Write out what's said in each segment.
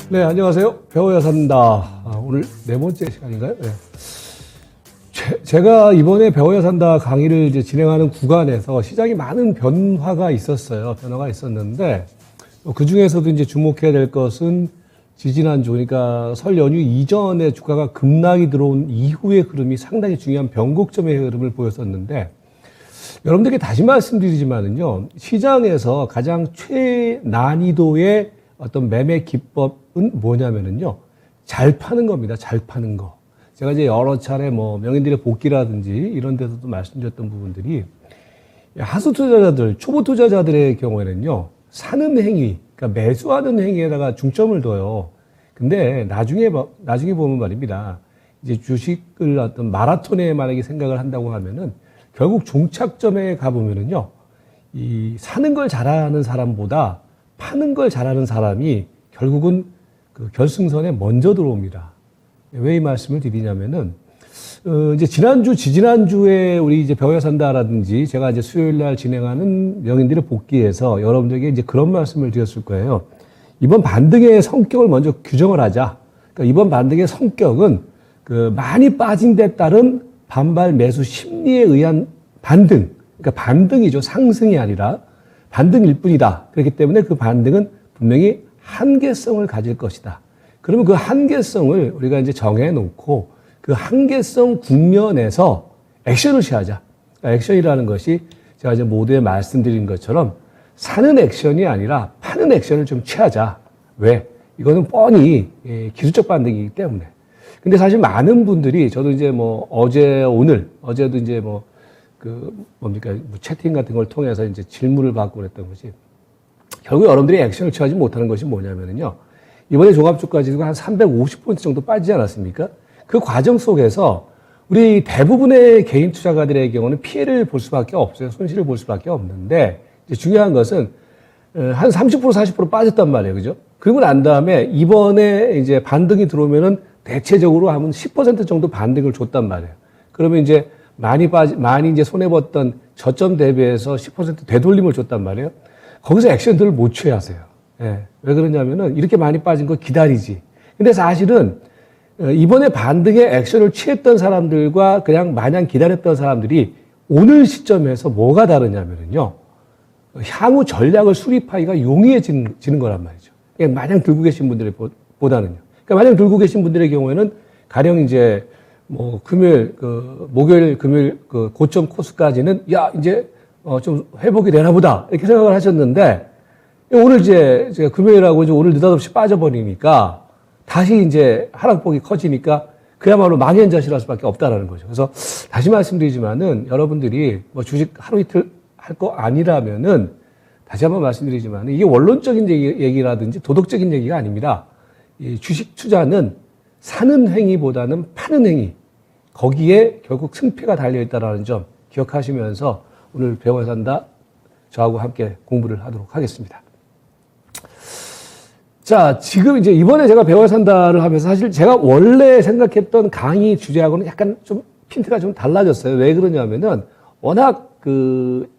네, 안녕하세요. 배워야 산다. 오늘 네 번째 시간인가요? 네. 제가 이번에 배워야 산다 강의를 이제 진행하는 구간에서 시장에 많은 변화가 있었어요. 변화가 있었는데, 그 중에서도 이제 주목해야 될 것은 지지난주, 그러니까 설 연휴 이전에 주가가 급락이 들어온 이후의 흐름이 상당히 중요한 변곡점의 흐름을 보였었는데, 여러분들께 다시 말씀드리지만은요, 시장에서 가장 최난이도의 어떤 매매 기법은 뭐냐면은요, 잘 파는 겁니다. 잘 파는 거. 제가 이제 여러 차례 명인들의 복귀라든지 이런 데서도 말씀드렸던 부분들이 하수 투자자들, 초보 투자자들의 경우에는요, 사는 행위, 그러니까 매수하는 행위에다가 중점을 둬요. 근데 나중에 보면 말입니다. 이제 주식을 어떤 마라톤에 만약에 생각을 한다고 하면은 결국 종착점에 가보면은요, 이 사는 걸 잘하는 사람보다 파는 걸 잘하는 사람이 결국은 그 결승선에 먼저 들어옵니다. 왜 이 말씀을 드리냐면은, 이제 지지난주에 우리 이제 배워야 산다라든지 제가 이제 수요일 날 진행하는 명인들의 복귀에서 여러분들에게 이제 그런 말씀을 드렸을 거예요. 이번 반등의 성격을 먼저 규정을 하자. 그러니까 이번 반등의 성격은 그 많이 빠진 데 따른 반발 매수 심리에 의한 반등. 그러니까 반등이죠. 상승이 아니라 반등일 뿐이다. 그렇기 때문에 그 반등은 분명히 한계성을 가질 것이다. 그러면 그 한계성을 우리가 이제 정해놓고 그 한계성 국면에서 액션을 취하자. 그러니까 액션이라는 것이 제가 이제 모두에 말씀드린 것처럼 사는 액션이 아니라 파는 액션을 좀 취하자. 왜? 이거는 뻔히 기술적 반등이기 때문에. 근데 사실 많은 분들이 저도 이제 어제도 이제 채팅 같은 걸 통해서 이제 질문을 받고 그랬던 것이 결국 여러분들이 액션을 취하지 못하는 것이 뭐냐면요. 이번에 종합주가 지수가 한 350포인트 정도 빠지지 않았습니까? 그 과정 속에서 우리 대부분의 개인 투자가들의 경우는 피해를 볼 수밖에 없어요. 손실을 볼 수밖에 없는데 이제 중요한 것은 한 30% 40% 빠졌단 말이에요. 그죠? 그리고 난 다음에 이번에 이제 반등이 들어오면은 대체적으로 하면 10% 정도 반등을 줬단 말이에요. 그러면 이제 많이 이제 손해봤던 저점 대비해서 10% 되돌림을 줬단 말이에요. 거기서 액션들을 못 취하세요. 예. 왜 그러냐면은 이렇게 많이 빠진 거 기다리지. 근데 사실은 이번에 반등에 액션을 취했던 사람들과 그냥 마냥 기다렸던 사람들이 오늘 시점에서 뭐가 다르냐면은요. 향후 전략을 수립하기가 용이해지는 거란 말이죠. 그냥 마냥 들고 계신 분들보다는요. 그러니까 마냥 들고 계신 분들의 경우에는 가령 이제 목요일, 금요일 고점 코스까지는 이제 좀 회복이 되나 보다 이렇게 생각을 하셨는데 오늘 이제 제가 금요일하고 이제 오늘 느닷없이 빠져버리니까 다시 이제 하락폭이 커지니까 그야말로 망연자실할 수밖에 없다라는 거죠. 그래서 다시 말씀드리지만은 여러분들이 주식 하루 이틀 할 거 아니라면은 다시 한번 말씀드리지만 이게 원론적인 얘기라든지 도덕적인 얘기가 아닙니다. 이 주식 투자는 사는 행위보다는 파는 행위. 거기에 결국 승패가 달려있다는 점 기억하시면서 오늘 배워야 산다 저하고 함께 공부를 하도록 하겠습니다. 자, 지금 이제 이번에 제가 배워야 산다를 하면서 사실 제가 원래 생각했던 강의 주제하고는 약간 좀 핀트가 좀 달라졌어요. 왜 그러냐면은 워낙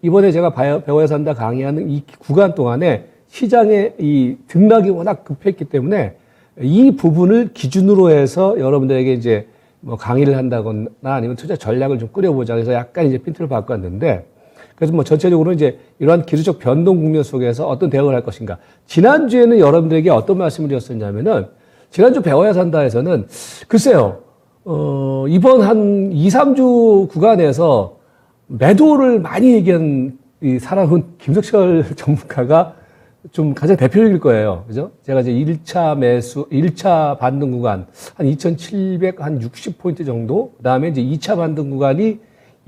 이번에 제가 배워야 산다 강의하는 이 구간 동안에 시장의 이 등락이 워낙 급했기 때문에 이 부분을 기준으로 해서 여러분들에게 이제 강의를 한다거나 아니면 투자 전략을 좀 꾸려보자 해서 약간 이제 핀트를 바꿨는데 그래서 전체적으로 이제 이러한 기술적 변동 국면 속에서 어떤 대응을 할 것인가. 지난주에는 여러분들에게 어떤 말씀을 드렸었냐면은 지난주 배워야 산다에서는 글쎄요, 이번 한 2, 3주 구간에서 매도를 많이 얘기한 이 사람은 김석철 전문가가 좀 가장 대표적일 거예요. 그죠? 제가 이제 1차 반등 구간, 한 2,760포인트 정도, 그 다음에 이제 2차 반등 구간이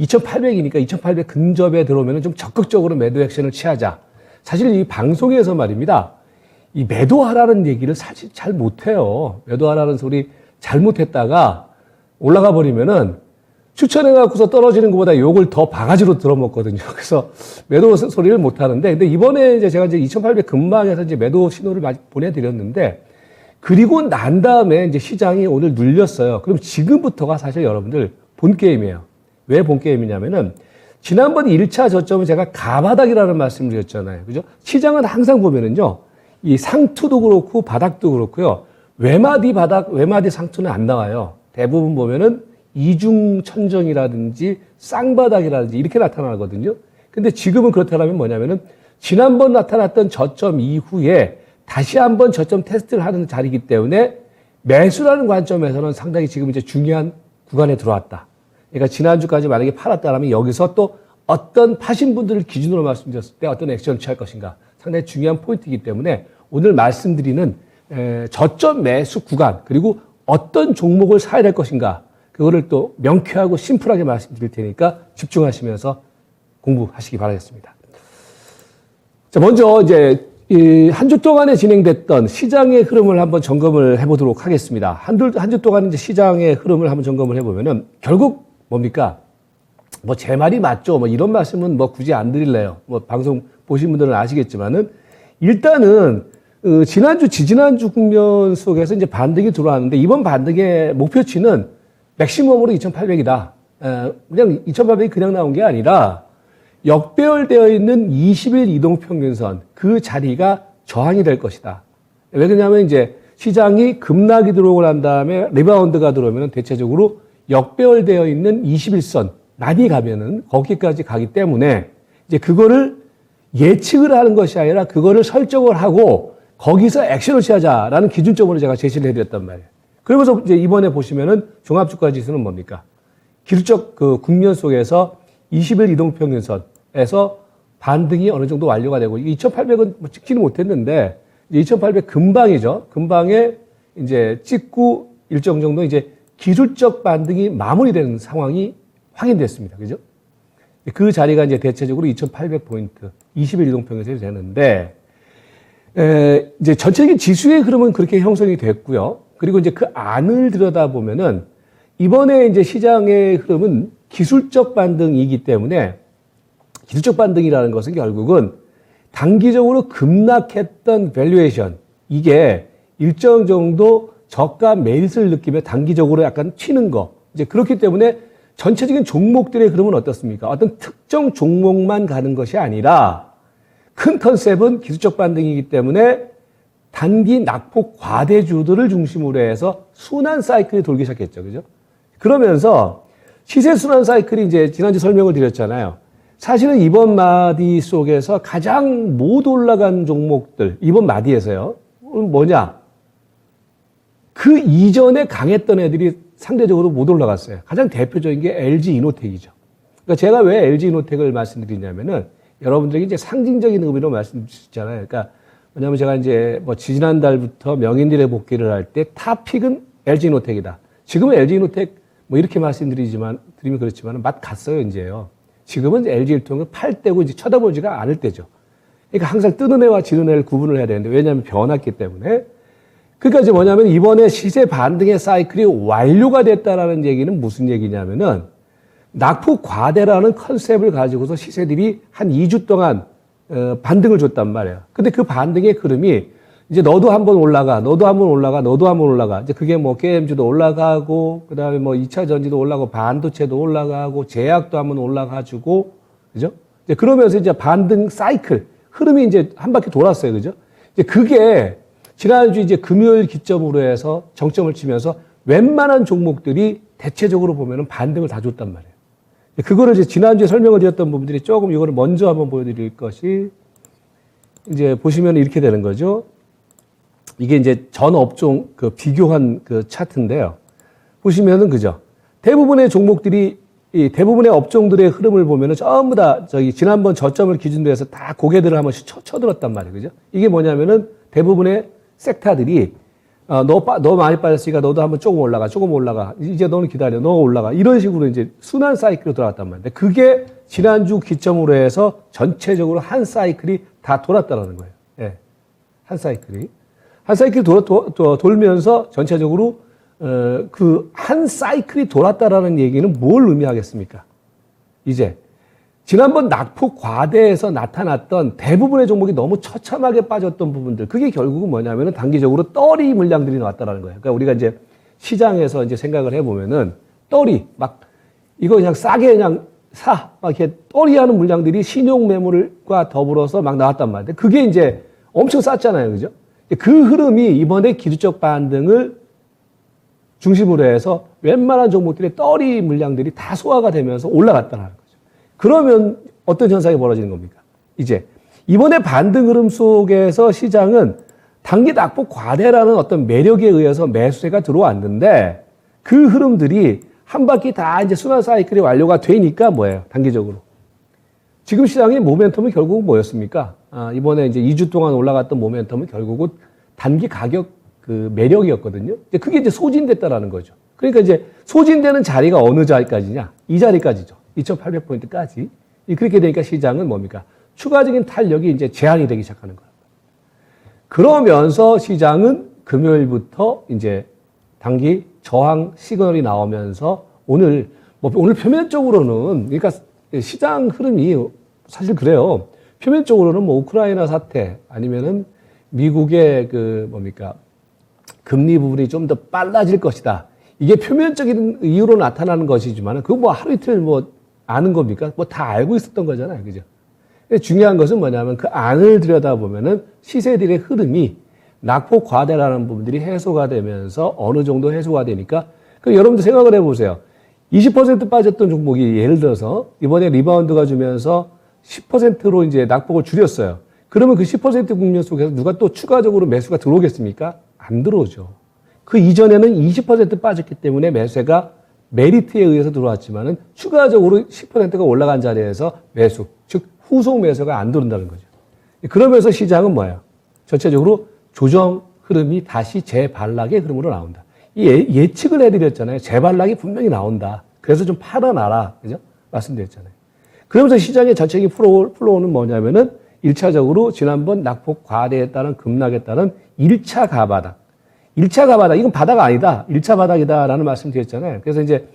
2,800이니까 2,800 근접에 들어오면 좀 적극적으로 매도 액션을 취하자. 사실 이 방송에서 말입니다. 이 매도하라는 얘기를 사실 잘 못해요. 매도하라는 소리 잘못했다가 올라가 버리면은 추천해갖고서 떨어지는 것보다 욕을 더 바가지로 들어먹거든요. 그래서 매도 소리를 못 하는데, 근데 이번에 이제 제가 이제 2,800 근방에서 이제 매도 신호를 많이 보내드렸는데, 그리고 난 다음에 이제 시장이 오늘 눌렸어요. 그럼 지금부터가 사실 여러분들 본 게임이에요. 왜 본 게임이냐면은, 지난번 1차 저점은 제가 가바닥이라는 말씀을 드렸잖아요. 그죠? 시장은 항상 보면은요, 이 상투도 그렇고 바닥도 그렇고요. 외마디 바닥, 외마디 상투는 안 나와요. 대부분 보면은 이중천정이라든지 쌍바닥이라든지 이렇게 나타나거든요. 근데 지금은 그렇다면 뭐냐면은 지난번 나타났던 저점 이후에 다시 한번 저점 테스트를 하는 자리이기 때문에 매수라는 관점에서는 상당히 지금 이제 중요한 구간에 들어왔다. 그러니까 지난주까지 만약에 팔았다라면 여기서 또 어떤 파신 분들을 기준으로 말씀드렸을 때 어떤 액션을 취할 것인가 상당히 중요한 포인트이기 때문에 오늘 말씀드리는 저점 매수 구간 그리고 어떤 종목을 사야 될 것인가 그거를 또 명쾌하고 심플하게 말씀드릴 테니까 집중하시면서 공부하시기 바라겠습니다. 자, 먼저 이제 한 주 동안에 진행됐던 시장의 흐름을 한번 점검을 해보도록 하겠습니다. 한 주 동안 이제 시장의 흐름을 한번 점검을 해보면은 결국 뭡니까? 뭐 제 말이 맞죠? 뭐 이런 말씀은 뭐 굳이 안 드릴래요. 뭐 방송 보신 분들은 아시겠지만은 일단은 지난주, 지지난주 국면 속에서 이제 반등이 들어왔는데 이번 반등의 목표치는 맥시멈으로 2,800이다. 그냥 2,800이 그냥 나온 게 아니라 역배열되어 있는 20일 이동평균선 그 자리가 저항이 될 것이다. 왜 그러냐면 이제 시장이 급락이 들어오고 난 다음에 리바운드가 들어오면 대체적으로 역배열되어 있는 21선 많이 가면은 거기까지 가기 때문에 이제 그거를 예측을 하는 것이 아니라 그거를 설정을 하고 거기서 액션을 취하자라는 기준점으로 제가 제시를 해드렸단 말이에요. 그러면서 이제 이번에 보시면은 종합주가 지수는 뭡니까? 기술적 그 국면 속에서 20일 이동평균선에서 반등이 어느 정도 완료가 되고 2,800은 뭐 찍지는 못했는데 2,800 근방이죠. 근방에 이제 찍고 일정 정도 이제 기술적 반등이 마무리되는 상황이 확인됐습니다. 그죠? 그 자리가 이제 대체적으로 2,800포인트, 20일 이동평균선이 되는데, 이제 전체적인 지수의 흐름은 그렇게 형성이 됐고요. 그리고 이제 그 안을 들여다보면은 이번에 이제 시장의 흐름은 기술적 반등이기 때문에 기술적 반등이라는 것은 결국은 단기적으로 급락했던 밸류에이션, 이게 일정 정도 저가 메리트를 느끼며 단기적으로 약간 튀는 거. 이제 그렇기 때문에 전체적인 종목들의 흐름은 어떻습니까? 어떤 특정 종목만 가는 것이 아니라 큰 컨셉은 기술적 반등이기 때문에 단기 낙폭 과대주들을 중심으로 해서 순환 사이클이 돌기 시작했죠. 그죠? 그러면서 시세 순환 사이클이 이제 지난주 설명을 드렸잖아요. 사실은 이번 마디 속에서 가장 못 올라간 종목들, 이번 마디에서요. 뭐냐? 그 이전에 강했던 애들이 상대적으로 못 올라갔어요. 가장 대표적인 게 LG 이노텍이죠. 그러니까 제가 왜 LG 이노텍을 말씀드리냐면은 여러분들에게 이제 상징적인 의미로 말씀드렸잖아요. 그러니까 왜냐하면 제가 이제 뭐 지난달부터 명인들의 복귀를 할 때 탑픽은 LG 이노텍이다. 지금은 LG 이노텍 뭐 이렇게 드리면 그렇지만 맛 갔어요, 이제요. 지금은 LG 일통을 팔 때고 이제 쳐다보지가 않을 때죠. 그러니까 항상 뜨는 애와 지는 애를 구분을 해야 되는데 왜냐하면 변했기 때문에. 그러니까 이제 뭐냐면 이번에 시세 반등의 사이클이 완료가 됐다라는 얘기는 무슨 얘기냐면은 낙폭 과대라는 컨셉을 가지고서 시세들이 한 2주 동안 반등을 줬단 말이에요. 근데 그 반등의 흐름이 이제 너도 한번 올라가, 너도 한번 올라가, 너도 한번 올라가. 이제 그게 뭐 게임주도 올라가고, 그 다음에 뭐 2차 전지도 올라가고, 반도체도 올라가고, 제약도 한번 올라가지고, 그죠? 이제 그러면서 이제 반등 사이클, 흐름이 이제 한 바퀴 돌았어요. 그죠? 이제 그게 지난주 이제 금요일 기점으로 해서 정점을 치면서 웬만한 종목들이 대체적으로 보면은 반등을 다 줬단 말이에요. 그거를 이제 지난주에 설명을 드렸던 부분들이 조금 이거를 먼저 한번 보여드릴 것이 이제 보시면 이렇게 되는 거죠. 이게 이제 전 업종 그 비교한 그 차트인데요. 보시면은 그죠. 대부분의 종목들이 이 대부분의 업종들의 흐름을 보면은 전부 다 저기 지난번 저점을 기준으로 해서 다 고개들을 한 번씩 쳐들었단 말이에요. 그죠? 이게 뭐냐면은 대부분의 섹터들이 너 많이 빠졌으니까 너도 한번 조금 올라가. 이제 너는 기다려. 너 올라가. 이런 식으로 이제 순환 사이클로 돌아갔단 말이에요. 그게 지난주 기점으로 해서 전체적으로 한 사이클이 다 돌았다는 거예요. 예. 한 사이클이. 한 사이클이 돌면서 전체적으로 그 한 사이클이 돌았다라는 얘기는 뭘 의미하겠습니까? 이제 지난번 낙폭 과대에서 나타났던 대부분의 종목이 너무 처참하게 빠졌던 부분들, 그게 결국은 뭐냐면은 단기적으로 떨이 물량들이 나왔다라는 거예요. 그러니까 우리가 이제 시장에서 이제 생각을 해보면은 떨이 막 이거 그냥 싸게 그냥 막 이렇게 떨이하는 물량들이 신용 매물과 더불어서 막 나왔단 말이에요. 그게 이제 엄청 쌌잖아요, 그죠? 그 흐름이 이번에 기술적 반등을 중심으로 해서 웬만한 종목들의 떨이 물량들이 다 소화가 되면서 올라갔다는 거죠. 그러면 어떤 현상이 벌어지는 겁니까? 이제 이번에 반등 흐름 속에서 시장은 단기 낙폭 과대라는 어떤 매력에 의해서 매수세가 들어왔는데 그 흐름들이 한 바퀴 다 이제 순환 사이클이 완료가 되니까 뭐예요? 단기적으로. 지금 시장의 모멘텀은 결국 뭐였습니까? 이번에 이제 2주 동안 올라갔던 모멘텀은 결국은 단기 가격 그 매력이었거든요. 그게 이제 소진됐다라는 거죠. 그러니까 이제 소진되는 자리가 어느 자리까지냐? 이 자리까지죠. 2,800포인트까지. 그렇게 되니까 시장은 뭡니까? 추가적인 탄력이 이제 제한이 되기 시작하는 거예요. 그러면서 시장은 금요일부터 이제 단기 저항 시그널이 나오면서 오늘 표면적으로는 그러니까 시장 흐름이 사실 그래요. 표면적으로는 뭐 우크라이나 사태 아니면은 미국의 금리 부분이 좀 더 빨라질 것이다. 이게 표면적인 이유로 나타나는 것이지만 그거 뭐 하루 이틀 뭐 아는 겁니까? 뭐 다 알고 있었던 거잖아요. 그죠? 중요한 것은 뭐냐면 그 안을 들여다보면은 시세들의 흐름이 낙폭 과대라는 부분들이 해소가 되면서 어느 정도 해소가 되니까 여러분들 생각을 해보세요. 20% 빠졌던 종목이 예를 들어서 이번에 리바운드가 주면서 10%로 이제 낙폭을 줄였어요. 그러면 그 10% 국면 속에서 누가 또 추가적으로 매수가 들어오겠습니까? 안 들어오죠. 그 이전에는 20% 빠졌기 때문에 매수가 메리트에 의해서 들어왔지만은 추가적으로 10%가 올라간 자리에서 매수, 즉 후속 매수가 안 들어온다는 거죠. 그러면서 시장은 뭐예요? 전체적으로 조정 흐름이 다시 재반락의 흐름으로 나온다. 예측을 해드렸잖아요. 재반락이 분명히 나온다. 그래서 좀 팔아놔라. 그죠? 말씀드렸잖아요. 그러면서 시장의 전체적인 플로우는 뭐냐면은 1차적으로 지난번 낙폭 과대에 따른 급락에 따른 1차 가바닥. 1차 가바닥, 이건 바닥 아니다. 1차 바닥이다라는 말씀 드렸잖아요. 그래서 이제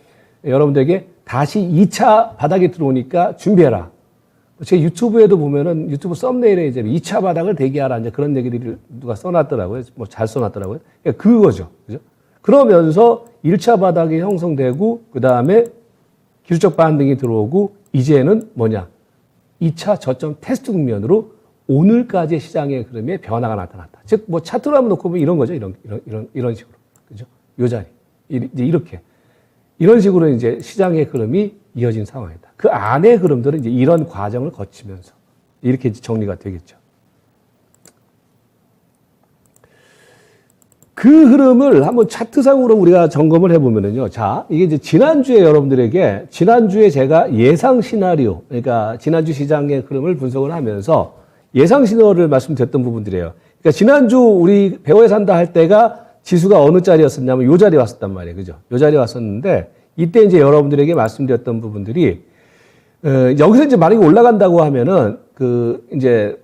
여러분들에게 다시 2차 바닥이 들어오니까 준비해라. 제 유튜브에도 보면은 유튜브 썸네일에 이제 2차 바닥을 대기하라. 이제 그런 얘기들이 누가 써놨더라고요. 뭐 잘 써놨더라고요. 그러니까 그거죠. 그죠? 그러면서 1차 바닥이 형성되고, 그 다음에 기술적 반등이 들어오고, 이제는 뭐냐? 2차 저점 테스트 국면으로 오늘까지의 시장의 흐름에 변화가 나타났다. 즉, 뭐 차트로 한번 놓고 보면 이런 거죠. 이런 식으로. 그죠? 요 자리. 이제 이렇게. 이런 식으로 이제 시장의 흐름이 이어진 상황이다. 그 안의 흐름들은 이제 이런 과정을 거치면서 이렇게 이제 정리가 되겠죠. 그 흐름을 한번 차트상으로 우리가 점검을 해보면은요. 자, 이게 이제 지난주에 제가 예상 시나리오, 그러니까 지난주 시장의 흐름을 분석을 하면서 예상 시나리오를 말씀드렸던 부분들이에요. 그러니까 지난주 우리 배워야 산다 할 때가 지수가 어느 자리였었냐면 요 자리에 왔었단 말이에요. 그죠? 요 자리에 왔었는데 이때 이제 여러분들에게 말씀드렸던 부분들이 여기서 이제 만약에 올라간다고 하면은 이제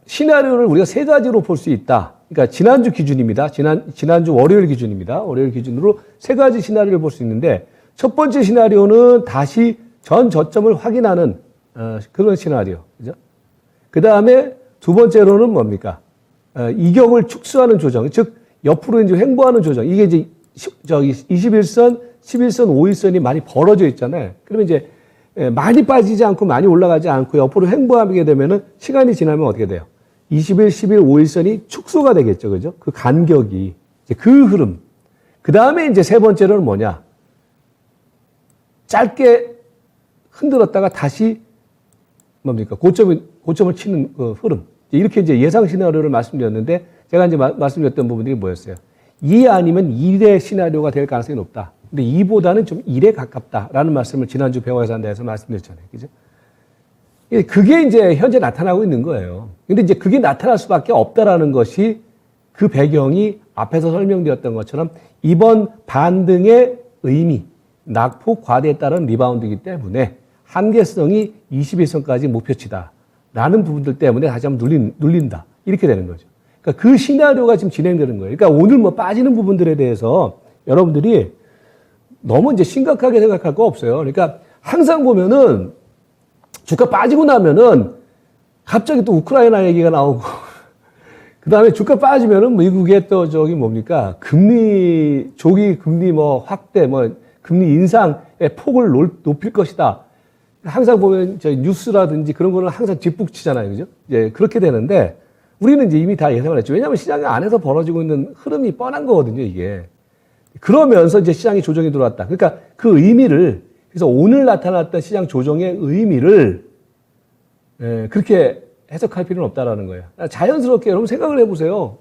시나리오를 우리가 세 가지로 볼 수 있다. 그러니까 지난주 기준입니다. 지난주 월요일 기준입니다. 월요일 기준으로 세 가지 시나리오를 볼 수 있는데 첫 번째 시나리오는 다시 전 저점을 확인하는 그런 시나리오. 그죠? 그 다음에 두 번째로는 이격을 축소하는 조정. 즉 옆으로 이제 횡보하는 조정. 이게 이제 21선, 11선, 5일선이 많이 벌어져 있잖아요. 그러면 이제 많이 빠지지 않고 많이 올라가지 않고 옆으로 횡보하게 되면은 시간이 지나면 어떻게 돼요? 20일, 10일, 5일선이 축소가 되겠죠. 그죠? 그 간격이. 이제 그 흐름. 그 다음에 이제 세 번째로는 뭐냐? 짧게 흔들었다가 다시 고점을 치는 그 흐름. 이렇게 이제 예상 시나리오를 말씀드렸는데 제가 이제 말씀드렸던 부분들이 뭐였어요? 2 아니면 1의 시나리오가 될 가능성이 높다. 근데 2보다는 좀 1에 가깝다라는 말씀을 지난주 배워야 한다해서 말씀드렸잖아요. 그죠? 그게 이제 현재 나타나고 있는 거예요. 근데 이제 그게 나타날 수밖에 없다라는 것이 그 배경이 앞에서 설명드렸던 것처럼 이번 반등의 의미, 낙폭 과대에 따른 리바운드이기 때문에 한계성이 21선까지 목표치다라는 부분들 때문에 다시 한번 눌린다. 이렇게 되는 거죠. 그러니까 그 시나리오가 지금 진행되는 거예요. 그러니까 오늘 빠지는 부분들에 대해서 여러분들이 너무 이제 심각하게 생각할 거 없어요. 그러니까 항상 보면은 주가 빠지고 나면은 갑자기 또 우크라이나 얘기가 나오고 그 다음에 주가 빠지면은 미국의 또 조기 금리 확대, 금리 인상의 폭을 높일 것이다. 항상 보면 뉴스라든지 그런 거는 항상 뒷북치잖아요. 그죠? 그렇게 되는데 우리는 이제 이미 다 예상을 했죠. 왜냐하면 시장 안에서 벌어지고 있는 흐름이 뻔한 거거든요, 이게. 그러면서 이제 시장이 조정이 들어왔다. 그러니까 그 의미를, 그래서 오늘 나타났던 시장 조정의 의미를 그렇게 해석할 필요는 없다라는 거예요. 자연스럽게 여러분 생각을 해보세요.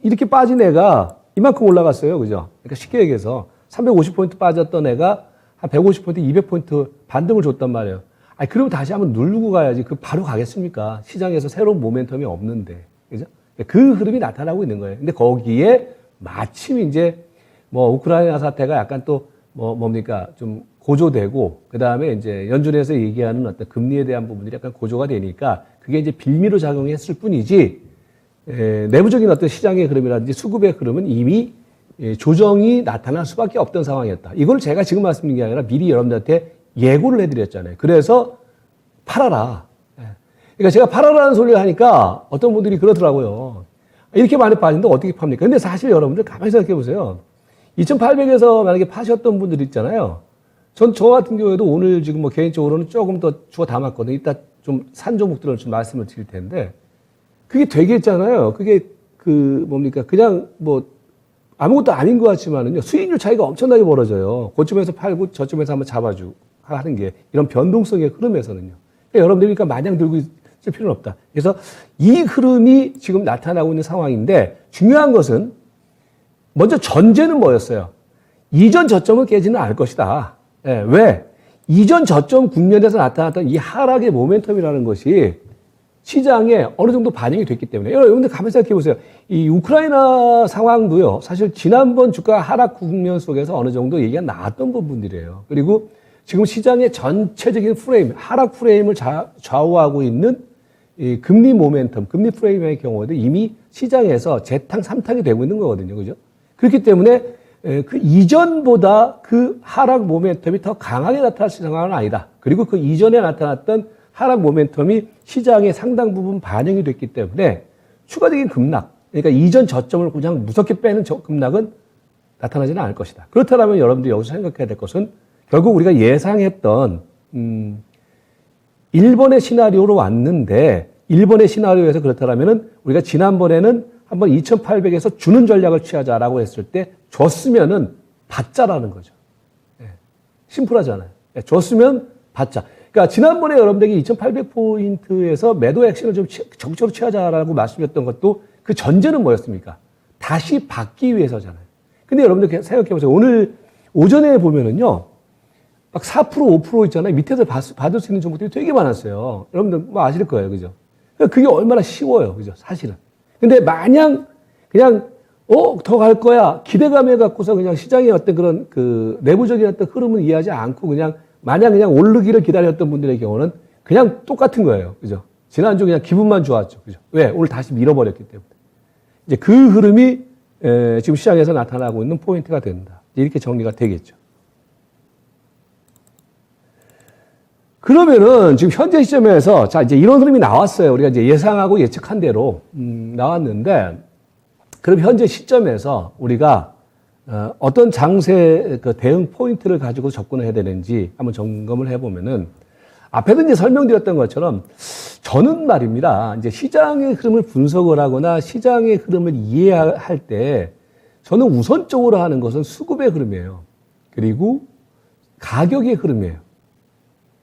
이렇게 빠진 애가 이만큼 올라갔어요. 그죠? 그러니까 쉽게 얘기해서 350포인트 빠졌던 애가 한 150포인트, 200포인트 반등을 줬단 말이에요. 아니, 그러면 다시 한번 누르고 가야지. 그 바로 가겠습니까? 시장에서 새로운 모멘텀이 없는데. 그죠? 그 흐름이 나타나고 있는 거예요. 근데 거기에 마침 이제 뭐 우크라이나 사태가 약간 또 뭡니까? 좀 고조되고, 그 다음에 이제 연준에서 얘기하는 어떤 금리에 대한 부분들이 약간 고조가 되니까 그게 이제 빌미로 작용했을 뿐이지, 내부적인 어떤 시장의 흐름이라든지 수급의 흐름은 이미 조정이 나타날 수밖에 없던 상황이었다. 이걸 제가 지금 말씀드린 게 아니라 미리 여러분들한테 예고를 해드렸잖아요. 그래서 팔아라. 그러니까 제가 팔아라는 소리를 하니까 어떤 분들이 그러더라고요. 이렇게 많이 빠진데 어떻게 팝니까? 근데 사실 여러분들 가만히 생각해 보세요. 2800에서 만약에 파셨던 분들 있잖아요. 저 같은 경우에도 오늘 지금 뭐 개인적으로는 조금 더 주워 담았거든요. 이따 좀 산 종목들을 좀 말씀을 드릴 텐데, 그게 되겠잖아요. 그게 뭡니까? 그냥 뭐 아무것도 아닌 것 같지만은요, 수익률 차이가 엄청나게 벌어져요. 고점에서 팔고 저점에서 한번 잡아주고 하는 게, 이런 변동성의 흐름에서는요. 그러니까 여러분들이 그러니까 마냥 들고 있을 필요는 없다. 그래서 이 흐름이 지금 나타나고 있는 상황인데, 중요한 것은 먼저 전제는 뭐였어요? 이전 저점은 깨지는 않을 것이다. 왜? 이전 저점 국면에서 나타났던 이 하락의 모멘텀이라는 것이 시장에 어느 정도 반영이 됐기 때문에. 여러분들 가만히 생각해 보세요. 이 우크라이나 상황도요, 사실 지난번 주가 하락 국면 속에서 어느 정도 얘기가 나왔던 부분들이에요. 그리고 지금 시장의 전체적인 프레임, 하락 프레임을 좌우하고 있는 이 금리 모멘텀, 금리 프레임의 경우에도 이미 시장에서 재탕, 삼탕이 되고 있는 거거든요. 그죠? 그렇기 때문에 그 이전보다 그 하락 모멘텀이 더 강하게 나타날 상황은 아니다. 그리고 그 이전에 나타났던 하락 모멘텀이 시장의 상당 부분 반영이 됐기 때문에 추가적인 급락, 그러니까 이전 저점을 그냥 무섭게 빼는 급락은 나타나지는 않을 것이다. 그렇다면 여러분들이 여기서 생각해야 될 것은 결국 우리가 예상했던 일본의 시나리오로 왔는데, 일본의 시나리오에서 그렇다면은 우리가 지난번에는 한번 2800에서 주는 전략을 취하자라고 했을 때 줬으면은 받자라는 거죠. 심플하잖아요. 줬으면 받자. 그러니까 지난번에 여러분들에게 2800포인트에서 매도 액션을 좀 적극적으로 취하자라고 말씀드렸던 것도 그 전제는 뭐였습니까? 다시 받기 위해서잖아요. 근데 여러분들 생각해 보세요. 오늘 오전에 보면은요, 막 4%, 5% 있잖아요. 밑에서 받을 수 있는 종목들이 되게 많았어요. 여러분들 뭐 아실 거예요. 그죠? 그게 얼마나 쉬워요. 그죠? 사실은. 근데 마냥 그냥 더 갈 거야 기대감에 갖고서 그냥 시장의 어떤 그런 그 내부적인 어떤 흐름을 이해하지 않고 그냥 마냥 그냥 오르기를 기다렸던 분들의 경우는 그냥 똑같은 거예요. 그죠? 지난주 그냥 기분만 좋았죠. 그죠? 왜? 오늘 다시 밀어버렸기 때문에. 이제 그 흐름이 지금 시장에서 나타나고 있는 포인트가 된다. 이렇게 정리가 되겠죠. 그러면은 지금 현재 시점에서 자 이제 이런 흐름이 나왔어요. 우리가 이제 예상하고 예측한 대로 나왔는데, 그럼 현재 시점에서 우리가 어떤 장세 그 대응 포인트를 가지고 접근을 해야 되는지 한번 점검을 해보면은, 앞에도 이제 설명드렸던 것처럼 저는 말입니다. 이제 시장의 흐름을 분석을 하거나 시장의 흐름을 이해할 때 저는 우선적으로 하는 것은 수급의 흐름이에요. 그리고 가격의 흐름이에요.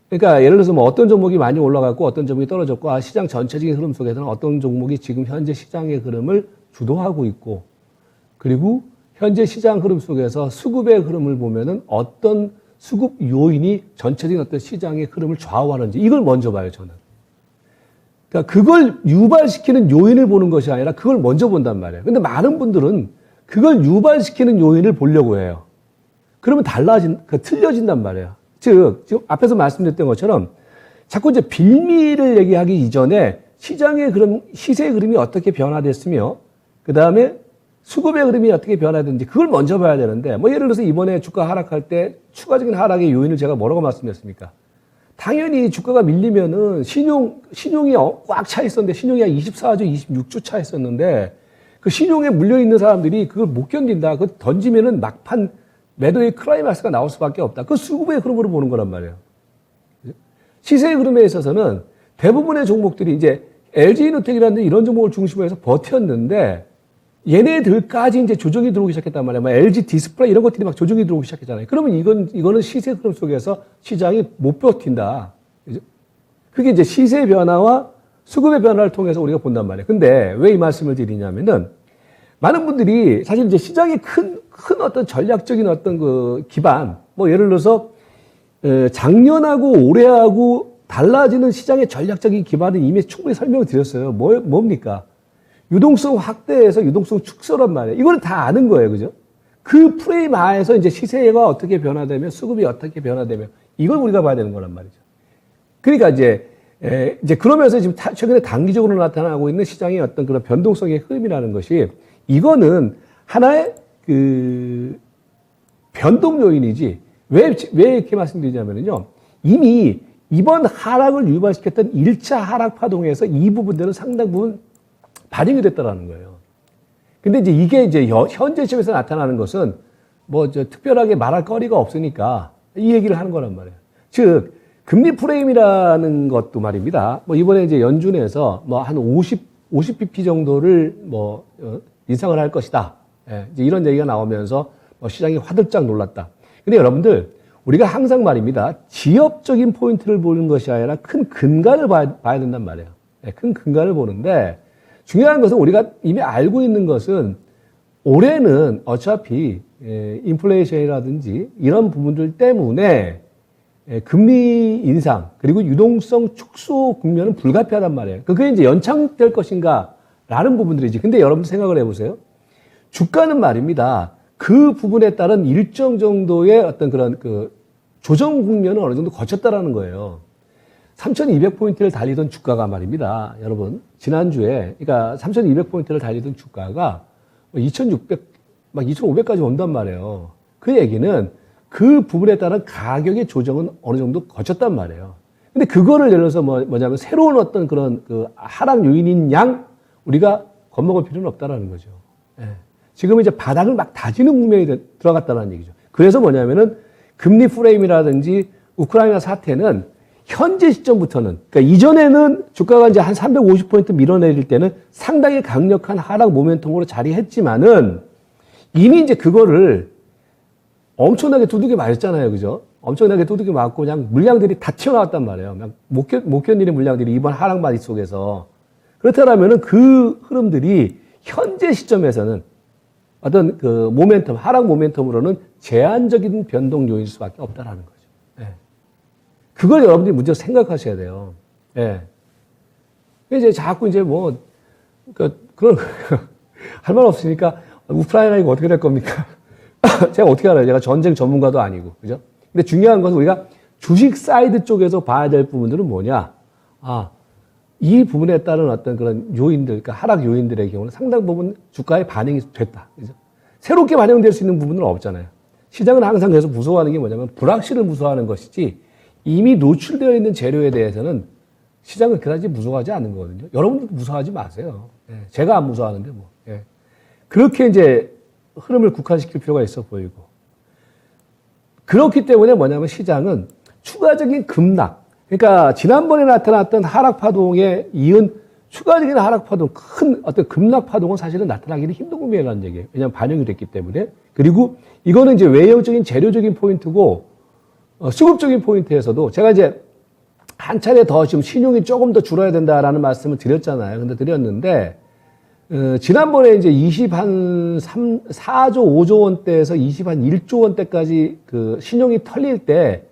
그러니까 예를 들어서 뭐 어떤 종목이 많이 올라갔고 어떤 종목이 떨어졌고, 시장 전체적인 흐름 속에서는 어떤 종목이 지금 현재 시장의 흐름을 주도하고 있고, 그리고 현재 시장 흐름 속에서 수급의 흐름을 보면은 어떤 수급 요인이 전체적인 어떤 시장의 흐름을 좌우하는지, 이걸 먼저 봐요, 저는. 그러니까 그걸 유발시키는 요인을 보는 것이 아니라 그걸 먼저 본단 말이에요. 근데 많은 분들은 그걸 유발시키는 요인을 보려고 해요. 그러면 틀려진단 말이에요. 즉, 지금 앞에서 말씀드렸던 것처럼 자꾸 이제 빌미를 얘기하기 이전에 시장의 흐름, 시세의 흐름이 어떻게 변화됐으며, 그 다음에 수급의 흐름이 어떻게 변화됐는지 그걸 먼저 봐야 되는데, 뭐 예를 들어서 이번에 주가 하락할 때 추가적인 하락의 요인을 제가 뭐라고 말씀드렸습니까? 당연히 주가가 밀리면은 신용이 꽉 차 있었는데, 신용이 한 24주, 26주 차 있었는데, 그 신용에 물려있는 사람들이 그걸 못 견딘다. 그거 던지면은 막판 매도의 클라이막스가 나올 수밖에 없다. 그 수급의 흐름으로 보는 거란 말이에요. 시세의 흐름에 있어서는 대부분의 종목들이 이제 LG이노텍이라는 이런 종목을 중심으로 해서 버텼는데 얘네들까지 이제 조정이 들어오기 시작했단 말이야. 막 LG 디스플레이 이런 것들이 막 조정이 들어오기 시작했잖아요. 그러면 이거는 시세 흐름 속에서 시장이 못 버틴다. 그죠? 그게 이제 시세 변화와 수급의 변화를 통해서 우리가 본단 말이에요. 근데 왜 이 말씀을 드리냐면은 많은 분들이 사실 이제 시장의 큰 어떤 전략적인 어떤 그 기반, 뭐 예를 들어서 작년하고 올해하고 달라지는 시장의 전략적인 기반은 이미 충분히 설명을 드렸어요. 뭡니까? 유동성 확대에서 유동성 축소란 말이에요. 이거는 다 아는 거예요. 그죠? 그 프레임 하에서 이제 시세가 어떻게 변화되면 수급이 어떻게 변화되면 이걸 우리가 봐야 되는 거란 말이죠. 그러니까 이제 그러면서 지금 최근에 단기적으로 나타나고 있는 시장의 어떤 그런 변동성의 흐름이라는 것이 이거는 하나의 그 변동 요인이지 왜 이렇게 말씀드리냐면요. 이미 이번 하락을 유발시켰던 1차 하락 파동에서 이 부분들은 상당 부분 반영이 됐다라는 거예요. 근데 이게 현재 시점에서 나타나는 것은 특별하게 말할 거리가 없으니까 이 얘기를 하는 거란 말이에요. 즉, 금리 프레임이라는 것도 말입니다. 이번에 이제 연준에서 한 50bp 정도를 인상을 할 것이다. 예, 이제 이런 얘기가 나오면서 시장이 화들짝 놀랐다. 근데 여러분들, 우리가 항상 말입니다. 지엽적인 포인트를 보는 것이 아니라 큰 근간을 봐야 된단 말이에요. 예, 큰 근간을 보는데 중요한 것은 우리가 이미 알고 있는 것은 올해는 어차피 인플레이션이라든지 이런 부분들 때문에 금리 인상 그리고 유동성 축소 국면은 불가피하단 말이에요. 그게 이제 연착될 것인가라는 부분들이지. 근데 여러분 생각을 해보세요. 주가는 말입니다. 그 부분에 따른 일정 정도의 어떤 그런 그 조정 국면은 어느 정도 거쳤다라는 거예요. 3,200포인트를 달리던 주가가 말입니다. 여러분, 지난주에, 그러니까 3,200포인트를 달리던 주가가 2,600, 2,500까지 온단 말이에요. 그 얘기는 그 부분에 따른 가격의 조정은 어느 정도 거쳤단 말이에요. 근데 그거를 예를 들어서 뭐냐면 새로운 어떤 그런 그 하락 요인인 양 우리가 겁먹을 필요는 없다라는 거죠. 예. 지금 이제 바닥을 막 다지는 국면이 들어갔다는 얘기죠. 그래서 뭐냐면은 금리 프레임이라든지 우크라이나 사태는 현재 시점부터는, 그러니까 이전에는 주가가 이제 한 350포인트 밀어내릴 때는 상당히 강력한 하락 모멘텀으로 자리했지만은 이미 이제 그거를 엄청나게 두들겨 맞았잖아요. 그죠? 엄청나게 두들겨 맞고 그냥 물량들이 다 튀어나왔단 말이에요. 그냥 못 견디는 물량들이 이번 하락마디 속에서. 그렇다면은 그 흐름들이 현재 시점에서는 어떤 그 모멘텀, 하락 모멘텀으로는 제한적인 변동 요인일 수밖에 없다라는 거죠. 예. 그걸 여러분들이 문제로 생각하셔야 돼요. 예. 이제 자꾸 이제 그런, 할 말 없으니까 우크라이나 이거 어떻게 될 겁니까? 제가 어떻게 알아요? 제가 전쟁 전문가도 아니고. 그죠? 근데 중요한 것은 우리가 주식 사이드 쪽에서 봐야 될 부분들은 뭐냐? 이 부분에 따른 어떤 그런 요인들, 그러니까 하락 요인들의 경우는 상당 부분 주가에 반영이 됐다. 그죠? 새롭게 반영될 수 있는 부분은 없잖아요. 시장은 항상 그래서 무서워하는 게 뭐냐면 불확실을 무서워하는 것이지 이미 노출되어 있는 재료에 대해서는 시장은 그다지 무서워하지 않는 거거든요. 여러분들도 무서워하지 마세요. 예, 제가 안 무서워하는데 뭐. 예. 그렇게 이제 흐름을 국한시킬 필요가 있어 보이고. 그렇기 때문에 뭐냐면 시장은 추가적인 급락, 그러니까 지난번에 나타났던 하락 파동에 이은 추가적인 하락 파동, 큰 어떤 급락 파동은 사실은 나타나기는 힘든 국면이라는 얘기예요. 왜냐하면 반영이 됐기 때문에. 그리고 이거는 이제 외형적인 재료적인 포인트고 수급적인 포인트에서도 제가 이제 한 차례 더 지금 신용이 조금 더 줄어야 된다라는 말씀을 드렸잖아요. 근데 드렸는데 지난번에 이제 4조 5조 원대에서 1조 원대까지 그 신용이 털릴 때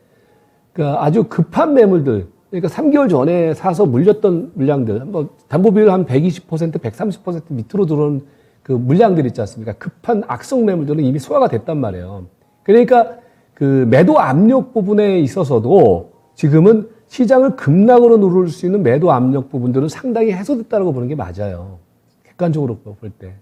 그 아주 급한 매물들, 그러니까 3개월 전에 사서 물렸던 물량들, 담보 비율 한 120%, 130% 밑으로 들어온 그 물량들 있지 않습니까? 급한 악성 매물들은 이미 소화가 됐단 말이에요. 그러니까 그 매도 압력 부분에 있어서도 지금은 시장을 급락으로 누를 수 있는 매도 압력 부분들은 상당히 해소됐다고 보는 게 맞아요. 객관적으로 볼 때.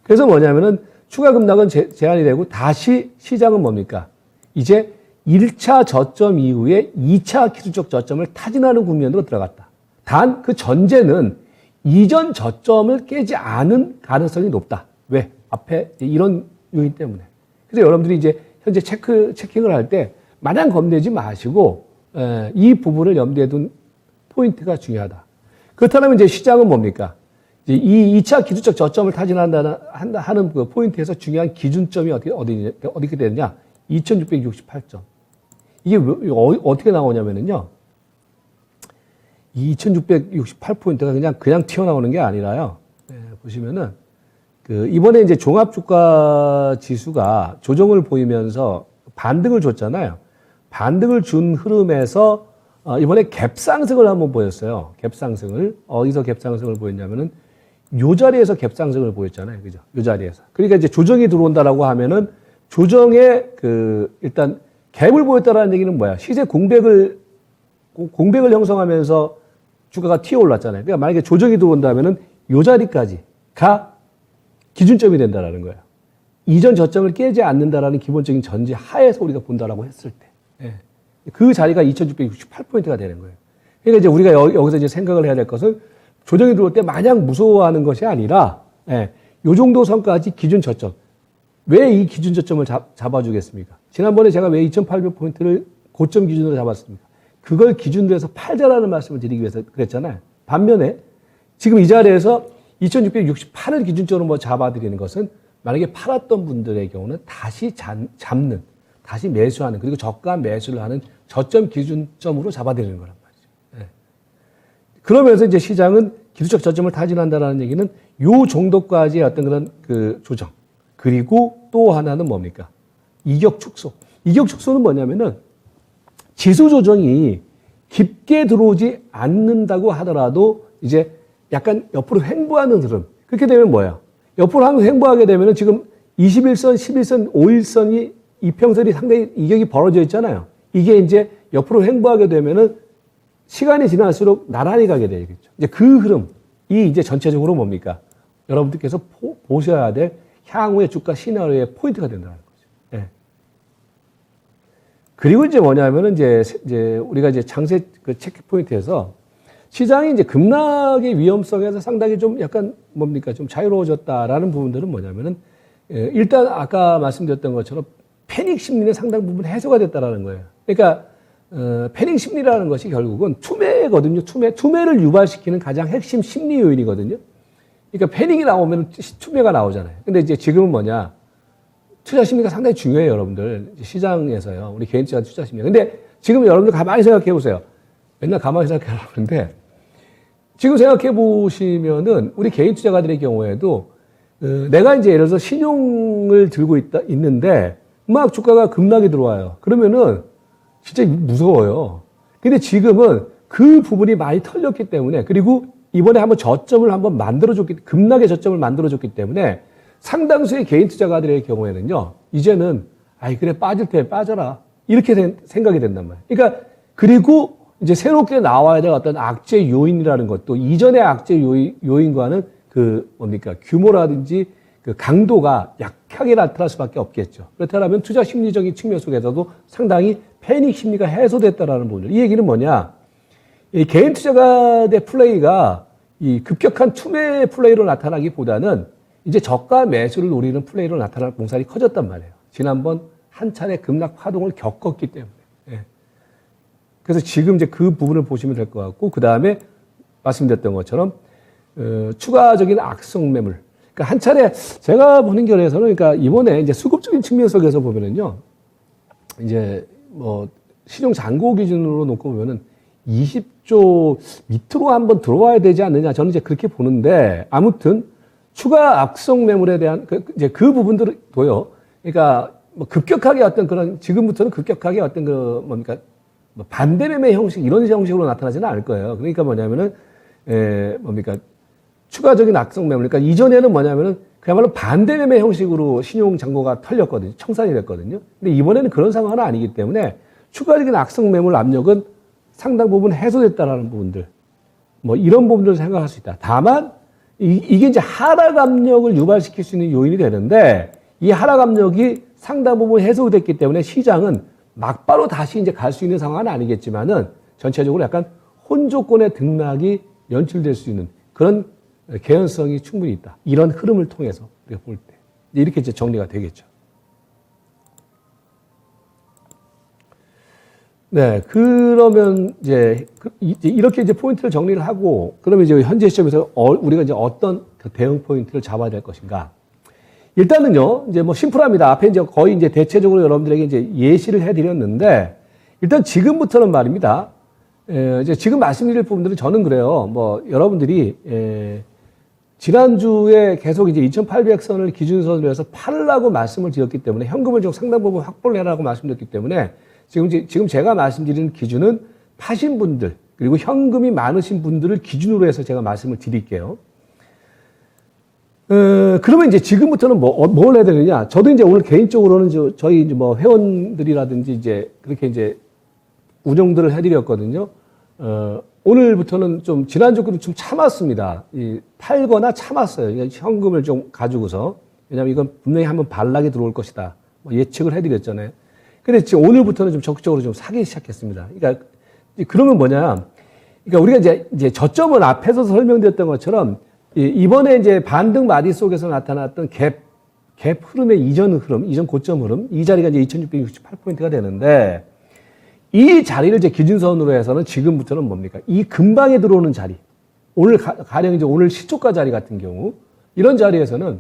그래서 뭐냐면은 추가 급락은 제한이 되고 다시 시장은 뭡니까? 이제 1차 저점 이후에 2차 기술적 저점을 타진하는 국면으로 들어갔다. 단 그 전제는 이전 저점을 깨지 않은 가능성이 높다. 왜? 앞에 이런 요인 때문에. 그래서 여러분들이 이제 현재 체킹을 할 때 마냥 겁내지 마시고 이 부분을 염두에 둔 포인트가 중요하다. 그렇다면 이제 시장은 뭡니까? 이제 이 2차 기술적 저점을 타진하는 그 포인트에서 중요한 기준점이 어떻게 되느냐? 2668점. 이게 어떻게 나오냐면요. 이 2668포인트가 그냥 튀어나오는 게 아니라요. 네, 보시면은, 이번에 이제 종합주가 지수가 조정을 보이면서 반등을 줬잖아요. 반등을 준 흐름에서, 이번에 갭상승을 한번 보였어요. 갭상승을. 어디서 갭상승을 보였냐면은, 요 자리에서 갭상승을 보였잖아요. 그죠? 요 자리에서. 그러니까 이제 조정이 들어온다라고 하면은, 조정에 일단 갭을 보였다라는 얘기는 뭐야? 시세 공백을 형성하면서 주가가 튀어올랐잖아요. 그러니까 만약에 조정이 들어온다면은 요 자리까지가 기준점이 된다라는 거예요. 이전 저점을 깨지 않는다라는 기본적인 전제 하에서 우리가 본다라고 했을 때. 예. 그 자리가 2668포인트가 되는 거예요. 그러니까 이제 우리가 여기서 이제 생각을 해야 될 것은 조정이 들어올 때 마냥 무서워하는 것이 아니라, 예. 요 정도 선까지 기준 저점. 왜 이 기준 저점을 잡아주겠습니까? 지난번에 제가 왜 2800포인트를 고점 기준으로 잡았습니까? 그걸 기준으로 해서 팔자라는 말씀을 드리기 위해서 그랬잖아요. 반면에 지금 이 자리에서 2668을 기준점으로 뭐 잡아드리는 것은 만약에 팔았던 분들의 경우는 다시 잡는, 다시 매수하는, 그리고 저가 매수를 하는 저점 기준점으로 잡아드리는 거란 말이죠. 네. 그러면서 이제 시장은 기술적 저점을 타진한다는 얘기는 요 정도까지의 어떤 그런 조정. 그리고 또 하나는 뭡니까? 이격 축소. 이격 축소는 뭐냐면은 지수 조정이 깊게 들어오지 않는다고 하더라도 이제 약간 옆으로 횡보하는 흐름. 그렇게 되면 뭐야? 옆으로 횡보하게 되면은 지금 21선, 11선, 5일선이 이평선이 상당히 이격이 벌어져 있잖아요. 이게 이제 옆으로 횡보하게 되면은 시간이 지날수록 나란히 가게 되겠죠. 이제 그 흐름이 이제 전체적으로 뭡니까? 여러분들께서 보셔야 될 향후의 주가 시나리오의 포인트가 된다는 거죠. 예. 그리고 이제 뭐냐면은 이제 우리가 이제 장세 체크 포인트에서 시장이 이제 급락의 위험성에서 상당히 좀 약간 뭡니까? 좀 자유로워졌다라는 부분들은 뭐냐면은, 일단 아까 말씀드렸던 것처럼 패닉 심리는 상당 부분 해소가 됐다라는 거예요. 그러니까, 패닉 심리라는 것이 결국은 투매거든요. 투매를 유발시키는 가장 핵심 심리 요인이거든요. 그러니까 패닉이 나오면 투매가 나오잖아요. 근데 이제 지금은 뭐냐? 투자 심리가 상당히 중요해요, 여러분들. 시장에서요. 우리 개인적인 투자 심리. 근데 지금 여러분들 가만히 생각해 보세요. 맨날 가만히 생각하려고 하는데, 지금 생각해 보시면은, 우리 개인 투자가들의 경우에도, 내가 이제 예를 들어서 신용을 들고 있는데, 막 주가가 급락이 들어와요. 그러면은, 진짜 무서워요. 근데 지금은 그 부분이 많이 털렸기 때문에, 그리고 이번에 한번 급락의 저점을 만들어줬기 때문에, 상당수의 개인 투자가들의 경우에는요, 이제는, 그래, 빠질 때 빠져라. 이렇게 생각이 된단 말이에요. 그러니까, 그리고 이제 새롭게 나와야 될 어떤 악재 요인이라는 것도 이전의 악재 요인과는 규모라든지 강도가 약하게 나타날 수밖에 없겠죠. 그렇다면 투자 심리적인 측면 속에서도 상당히 패닉 심리가 해소됐다라는 부분들. 이 얘기는 뭐냐? 이 개인 투자가의 플레이가 이 급격한 투매 플레이로 나타나기보다는 이제 저가 매수를 노리는 플레이로 나타날 공산이 커졌단 말이에요. 지난번 한 차례 급락 파동을 겪었기 때문에. 예. 그래서 지금 이제 그 부분을 보시면 될 것 같고, 그 다음에 말씀드렸던 것처럼, 추가적인 악성 매물. 그러니까 한 차례, 제가 보는 결에서는, 그러니까 이번에 이제 수급적인 측면 속에서 보면은요, 이제 신용 잔고 기준으로 놓고 보면은 20조 밑으로 한번 들어와야 되지 않느냐. 저는 이제 그렇게 보는데, 아무튼 추가 악성 매물에 대한 이제 그 부분들도요, 그러니까 급격하게 어떤 그런, 지금부터는 급격하게 어떤 반대 매매 형식, 이런 형식으로 나타나지는 않을 거예요. 그러니까 뭐냐면은, 추가적인 악성 매물. 그러니까 이전에는 뭐냐면은, 그야말로 반대 매매 형식으로 신용 잔고가 털렸거든요. 청산이 됐거든요. 근데 이번에는 그런 상황은 아니기 때문에, 추가적인 악성 매물 압력은 상당 부분 해소됐다라는 부분들. 이런 부분들을 생각할 수 있다. 다만, 이게 이제 하락 압력을 유발시킬 수 있는 요인이 되는데, 이 하락 압력이 상당 부분 해소됐기 때문에 시장은 막바로 다시 이제 갈 수 있는 상황은 아니겠지만은 전체적으로 약간 혼조권의 등락이 연출될 수 있는 그런 개연성이 충분히 있다. 이런 흐름을 통해서 우리가 볼 때. 이렇게 이제 정리가 되겠죠. 네, 그러면 이제 이렇게 이제 포인트를 정리를 하고 그러면 이제 현재 시점에서 우리가 이제 어떤 그 대응 포인트를 잡아야 될 것인가? 일단은요, 이제 뭐 심플합니다. 앞에 이제 거의 이제 대체적으로 여러분들에게 이제 예시를 해드렸는데 일단 지금부터는 말입니다. 이제 지금 말씀드릴 부분들은 저는 그래요. 뭐 여러분들이 지난주에 계속 이제 2,800선을 기준선으로 해서 팔으라고 말씀을 드렸기 때문에 현금을 좀 상당 부분 확보를 해라고 말씀드렸기 때문에 지금 제가 말씀드리는 기준은 파신 분들 그리고 현금이 많으신 분들을 기준으로 해서 제가 말씀을 드릴게요. 그러면 이제 지금부터는 뭘 해야 되느냐? 저도 이제 오늘 개인적으로는 저희 이제 뭐 회원들이라든지 이제 그렇게 이제 운영들을 해드렸거든요. 오늘부터는 좀 지난주 거는 좀 참았습니다. 팔거나 참았어요. 그러니까 현금을 좀 가지고서. 왜냐하면 이건 분명히 한번 반락이 들어올 것이다. 뭐 예측을 해드렸잖아요. 근데 지금 오늘부터는 좀 적극적으로 좀 사기 시작했습니다. 그러니까 그러면 뭐냐? 그러니까 우리가 이제 저점은 앞에서 설명드렸던 것처럼 이번에 이제 반등 마디 속에서 나타났던 갭 흐름의 이전 고점 흐름, 이 자리가 이제 2668포인트가 되는데 이 자리를 이제 기준선으로 해서는 지금부터는 뭡니까? 이 근방에 들어오는 자리. 가령 이제 오늘 시초가 자리 같은 경우 이런 자리에서는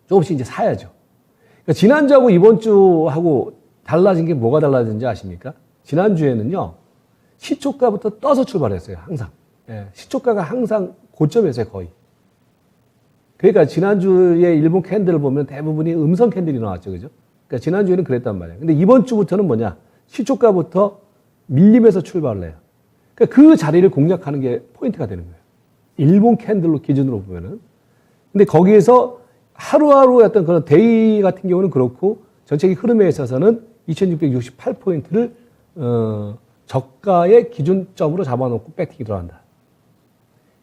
조금씩 이제 사야죠. 그러니까 지난주하고 이번 주하고 달라진 게 뭐가 달라진지 아십니까? 지난주에는요, 시초가부터 떠서 출발했어요, 항상. 예, 시초가가 항상 고점이었어요, 거의. 그러니까 지난주에 일본 캔들을 보면 대부분이 음성 캔들이 나왔죠, 그죠? 그러니까 지난주에는 그랬단 말이에요. 근데 이번 주부터는 뭐냐? 시초가부터 밀림에서 출발을 해요. 그러니까 그 자리를 공략하는 게 포인트가 되는 거예요. 일본 캔들로 기준으로 보면은. 근데 거기에서 하루하루 어떤 그런 데이 같은 경우는 그렇고 전체적인 흐름에 있어서는 2668포인트를 저가의 기준점으로 잡아놓고 백팅이 들어간다.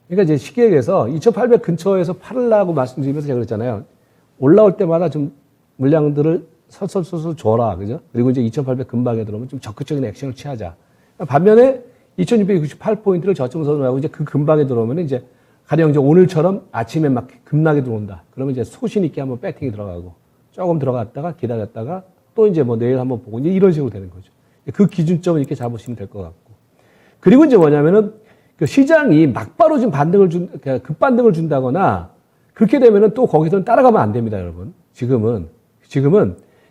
그러니까 이제 쉽게 얘기해서 2800 근처에서 팔으려고 말씀드리면서 제가 그랬잖아요. 올라올 때마다 좀 물량들을 설설설설 줘라. 그죠? 그리고 이제 2800 근방에 들어오면 좀 적극적인 액션을 취하자. 반면에 2668포인트를 저점선으로 하고 이제 그 근방에 들어오면 이제 가령 이제 오늘처럼 아침에 막 급락이 들어온다. 그러면 이제 소신 있게 한번 배팅이 들어가고 조금 들어갔다가 기다렸다가 또 이제 뭐 내일 한번 보고 이제 이런 식으로 되는 거죠. 그 기준점을 이렇게 잡으시면 될 것 같고. 그리고 이제 뭐냐면은 그 시장이 막바로 지금 급반등을 준다거나 그렇게 되면은 또 거기서는 따라가면 안 됩니다, 여러분. 지금은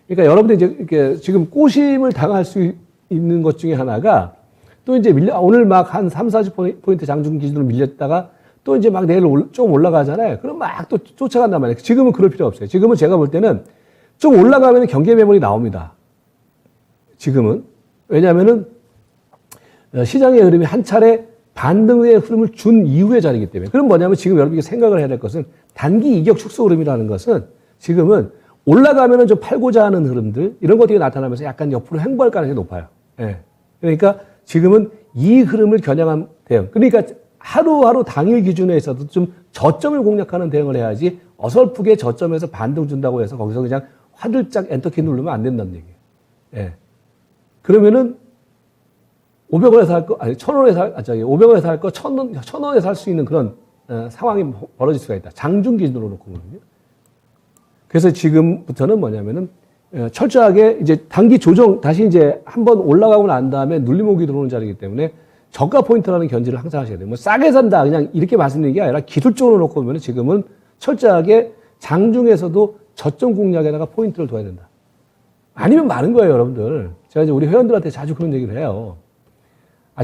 그러니까 여러분들 이제 이렇게 지금 꼬심을 당할 수 있는 것 중에 하나가 또 이제 오늘 막 한 3, 40포인트 장중 기준으로 밀렸다가 또 이제 막 내일 좀 올라가잖아요. 그럼 막 또 쫓아간단 말이에요. 지금은 그럴 필요 없어요. 지금은 제가 볼 때는 좀 올라가면 경계 매물이 나옵니다. 지금은. 왜냐하면은 시장의 흐름이 한 차례 반등의 흐름을 준 이후의 자리이기 때문에. 그럼 뭐냐면 지금 여러분이 생각을 해야 될 것은 단기 이격 축소 흐름이라는 것은 지금은 올라가면은 좀 팔고자 하는 흐름들 이런 것들이 나타나면서 약간 옆으로 횡보할 가능성이 높아요. 예. 그러니까 지금은 이 흐름을 겨냥한 대응. 그러니까 하루하루 당일 기준에 있어도 좀 저점을 공략하는 대응을 해야지 어설프게 저점에서 반등 준다고 해서 거기서 그냥 화들짝 엔터키 누르면 안 된다는 얘기예요. 예. 그러면은 500원에서 할 거, 아니 500원에서 할 거 1,000원에서 할 수 있는 그런 상황이 벌어질 수가 있다. 장중 기준으로 놓고 보거든요. 그래서 지금부터는 뭐냐면은 철저하게 이제 단기 조정 다시 이제 한번 올라가고 난 다음에 눌림목이 들어오는 자리이기 때문에 저가 포인트라는 견지를 항상 하셔야 돼요. 뭐 싸게 산다 그냥 이렇게 말씀드리는 게 아니라 기술적으로 놓고 보면 지금은 철저하게 장중에서도 저점 공략에다가 포인트를 둬야 된다. 아니면 많은 거예요, 여러분들. 제가 이제 우리 회원들한테 자주 그런 얘기를 해요.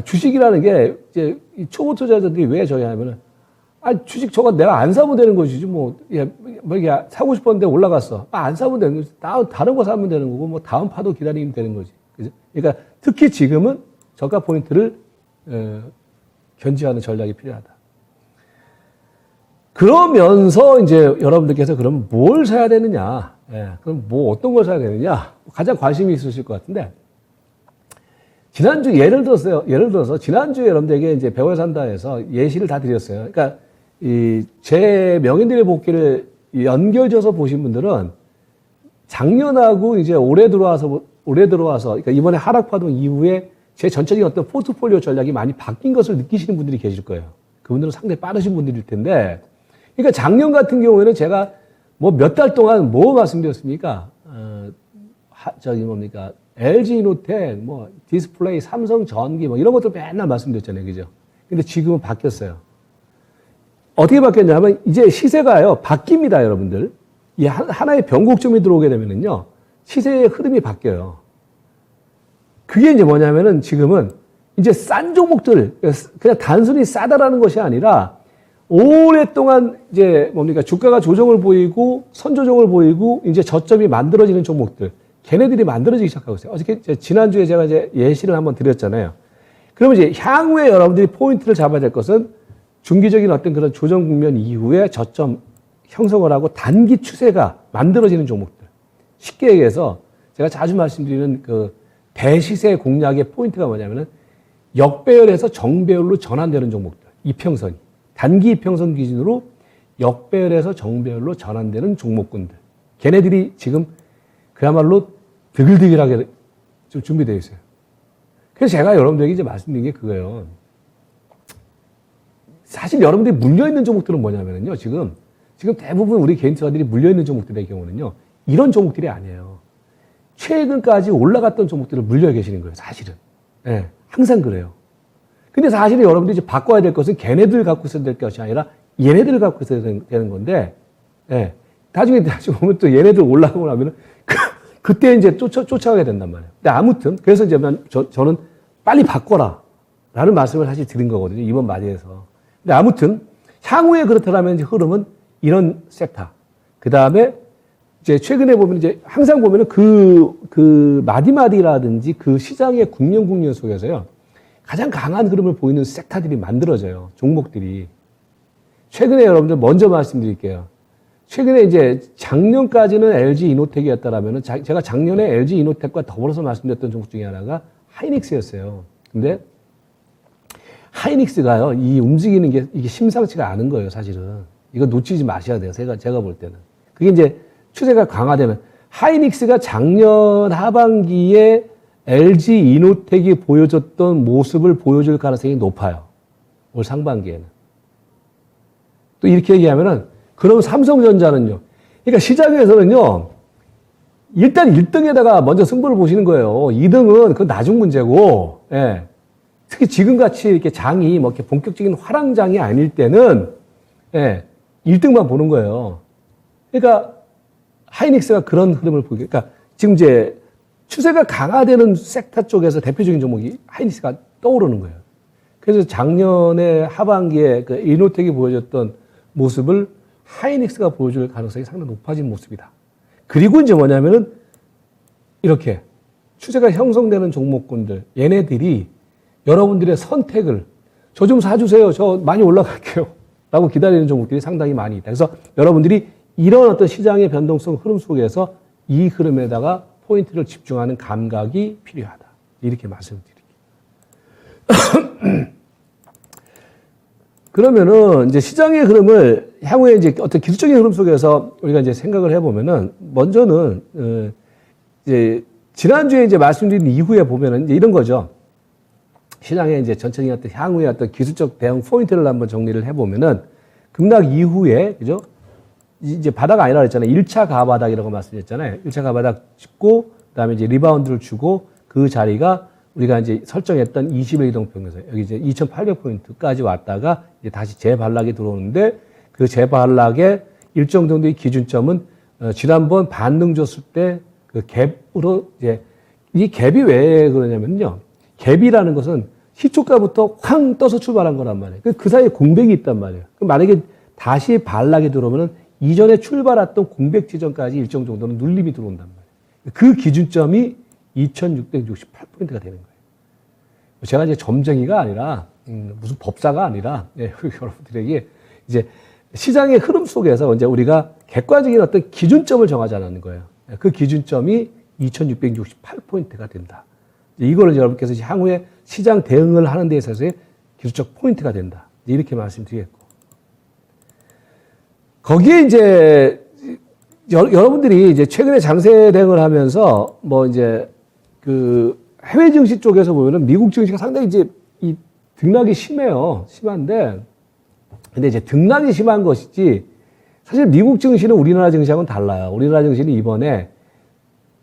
주식이라는 게 이제 초보 투자자들이 왜 저희 하면은 주식 저거 내가 안 사면 되는 것이지 뭐 이게 사고 싶었는데 올라갔어. 안 사면 되는 거지. 다른 거 사면 되는 거고 뭐 다음 파도 기다리면 되는 거지. 그죠? 그러니까 특히 지금은 저가 포인트를 견지하는 전략이 필요하다. 그러면서 이제 여러분들께서 그럼 뭘 사야 되느냐? 그럼 뭐 어떤 걸 사야 되느냐? 가장 관심이 있으실 것 같은데 지난주 예를 들어서 지난주에 여러분들에게 이제 배워야 산다해서 예시를 다 드렸어요. 그러니까 제 명인들의 복귀를 연결져서 보신 분들은 작년하고 이제 올해 들어와서 그러니까 이번에 하락 파동 이후에 제 전체적인 어떤 포트폴리오 전략이 많이 바뀐 것을 느끼시는 분들이 계실 거예요. 그분들은 상당히 빠르신 분들일 텐데, 그러니까 작년 같은 경우에는 제가 뭐 몇 달 동안 뭐 말씀드렸습니까? LG 이노텍, 뭐 디스플레이, 삼성 전기 뭐 이런 것들 맨날 말씀드렸잖아요. 그죠? 근데 지금은 바뀌었어요. 어떻게 바뀌었냐면 이제 시세가요. 바뀝니다, 여러분들. 이 하나의 변곡점이 들어오게 되면은요. 시세의 흐름이 바뀌어요. 그게 이제 뭐냐면은 지금은 이제 싼 종목들, 그냥 단순히 싸다라는 것이 아니라 오랫동안 이제 뭡니까 주가가 조정을 보이고 선조정을 보이고 이제 저점이 만들어지는 종목들, 걔네들이 만들어지기 시작하고 있어요. 어저께 지난주에 제가 이제 예시를 한번 드렸잖아요. 그러면 이제 향후에 여러분들이 포인트를 잡아야 될 것은 중기적인 어떤 그런 조정 국면 이후에 저점 형성을 하고 단기 추세가 만들어지는 종목들. 쉽게 얘기해서 제가 자주 말씀드리는 그 대시세 공략의 포인트가 뭐냐면은 역배열에서 정배열로 전환되는 종목들. 이평선이. 단기 이평선 기준으로 역배열에서 정배열로 전환되는 종목군들. 걔네들이 지금 그야말로 드글드글하게 좀 준비되어 있어요. 그래서 제가 여러분들에게 이제 말씀드린 게 그거예요. 사실 여러분들이 물려있는 종목들은 뭐냐면요. 지금 대부분 우리 개인 투자들이 물려있는 종목들의 경우는요. 이런 종목들이 아니에요. 최근까지 올라갔던 종목들을 물려 계시는 거예요. 사실은. 네, 항상 그래요. 근데 사실은 여러분들이 이제 바꿔야 될 것은 걔네들 갖고 있어야 될 것이 아니라 얘네들을 갖고 있어야 되는 건데, 네, 나중에 보면 또 얘네들 올라가고 나면은 그때 이제 쫓아가게 된단 말이에요. 근데 아무튼, 그래서 이제 저는 빨리 바꿔라. 라는 말씀을 사실 드린 거거든요. 이번 맞이에서. 근데 아무튼, 향후에 그렇다면 이제 흐름은 이런 섹터. 그 다음에 이제 최근에 보면 이제 항상 보면은 그 마디마디라든지 그 시장의 국면 속에서요. 가장 강한 흐름을 보이는 섹터들이 만들어져요. 종목들이. 최근에 여러분들 먼저 말씀드릴게요. 최근에 이제 작년까지는 LG 이노텍이었다라면은 제가 작년에 LG 이노텍과 더불어서 말씀드렸던 종목 중에 하나가 하이닉스였어요. 근데 하이닉스가요, 이 움직이는 게 이게 심상치가 않은 거예요, 사실은. 이거 놓치지 마셔야 돼요, 제가 볼 때는. 그게 이제 추세가 강화되면 하이닉스가 작년 하반기에 LG 이노텍이 보여줬던 모습을 보여줄 가능성이 높아요. 올 상반기에는. 또 이렇게 얘기하면은 그럼 삼성전자는요. 그러니까 시장에서는요. 일단 1등에다가 먼저 승부를 보시는 거예요. 2등은 그 나중 문제고, 예. 특히 지금같이 이렇게 장이 뭐 이렇게 본격적인 화랑장이 아닐 때는, 예. 1등만 보는 거예요. 그러니까 하이닉스가 그런 흐름을 보게, 그러니까 지금 이제 추세가 강화되는 섹터 쪽에서 대표적인 종목이 하이닉스가 떠오르는 거예요. 그래서 작년에 하반기에 그 이노텍이 보여줬던 모습을 하이닉스가 보여줄 가능성이 상당히 높아진 모습이다. 그리고 이제 뭐냐면은 이렇게 추세가 형성되는 종목군들, 얘네들이 여러분들의 선택을 저 좀 사주세요. 저 많이 올라갈게요. 라고 기다리는 종목들이 상당히 많이 있다. 그래서 여러분들이 이런 어떤 시장의 변동성 흐름 속에서 이 흐름에다가 포인트를 집중하는 감각이 필요하다. 이렇게 말씀드릴게요. 그러면은 이제 시장의 흐름을 향후에 이제 어떤 기술적인 흐름 속에서 우리가 이제 생각을 해보면은 먼저는 이제 지난주에 이제 말씀드린 이후에 보면은 이제 이런 거죠. 시장의 이제 전체적인 어떤 향후의 어떤 기술적 대응 포인트를 한번 정리를 해보면은 급락 이후에 그죠? 이제 바닥 아니라 그랬잖아요. 1차 가바닥이라고 말씀드렸잖아요. 1차 가바닥 찍고 그다음에 이제 리바운드를 주고 그 자리가 우리가 이제 설정했던 20일 이동평균선 여기 이제 2,800포인트까지 왔다가 이제 다시 재반락이 들어오는데 그 재반락의 일정 정도의 기준점은 지난번 반등 줬을 때 그 갭으로 이제 이 갭이 왜 그러냐면요. 갭이라는 것은 시초가부터 황 떠서 출발한 거란 말이에요. 그 사이에 공백이 있단 말이에요. 그럼 만약에 다시 반락이 들어오면은 이전에 출발했던 공백 지점까지 일정 정도는 눌림이 들어온단 말이에요. 그 기준점이 2,668포인트가 되는 거예요. 제가 이제 점쟁이가 아니라, 무슨 법사가 아니라, 예, 여러분들에게 이제 시장의 흐름 속에서 이제 우리가 객관적인 어떤 기준점을 정하자는 거예요. 그 기준점이 2,668포인트가 된다. 이거를 여러분께서 향후에 시장 대응을 하는 데 있어서의 기술적 포인트가 된다. 이렇게 말씀드리겠고. 거기에 이제 여러분들이 이제 최근에 장세 대응을 하면서 뭐 이제 그 해외 증시 쪽에서 보면은 미국 증시가 상당히 이제 이 등락이 심해요. 심한데 근데 이제 등락이 심한 것이지 사실 미국 증시는 우리나라 증시하고는 달라요. 우리나라 증시는 이번에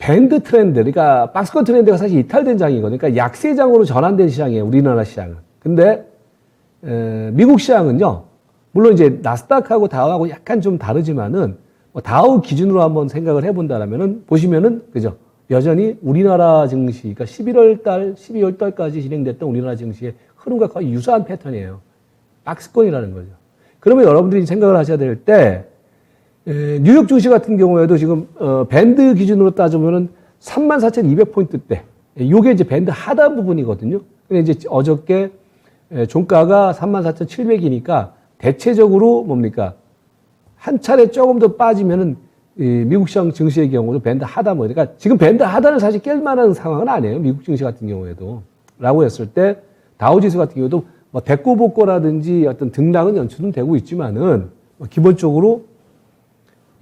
밴드 트렌드, 그러니까 박스권 트렌드가 사실 이탈된 장이거든요. 그러니까 약세장으로 전환된 시장이에요. 우리나라 시장은. 근데 미국 시장은요. 물론 이제 나스닥하고 다우하고 약간 좀 다르지만은 뭐 다우 기준으로 한번 생각을 해본다라면은 보시면은 그죠? 여전히 우리나라 증시, 그러니까 11월 달, 12월 달까지 진행됐던 우리나라 증시의 흐름과 거의 유사한 패턴이에요. 박스권이라는 거죠. 그러면 여러분들이 생각을 하셔야 될 때 뉴욕 증시 같은 경우에도 지금 밴드 기준으로 따지면은 34,200포인트대. 요게 이제 밴드 하단 부분이거든요. 근데 이제 어저께 종가가 34,700이니까 대체적으로 뭡니까? 한 차례 조금 더 빠지면은 미국 시장 증시의 경우도 밴드 하단 뭐 그러니까 지금 밴드 하단을 사실 깰 만한 상황은 아니에요. 미국 증시 같은 경우에도. 라고 했을 때 다우지수 같은 경우도 뭐 대꼬복고라든지 어떤 등락은 연출은 되고 있지만은 기본적으로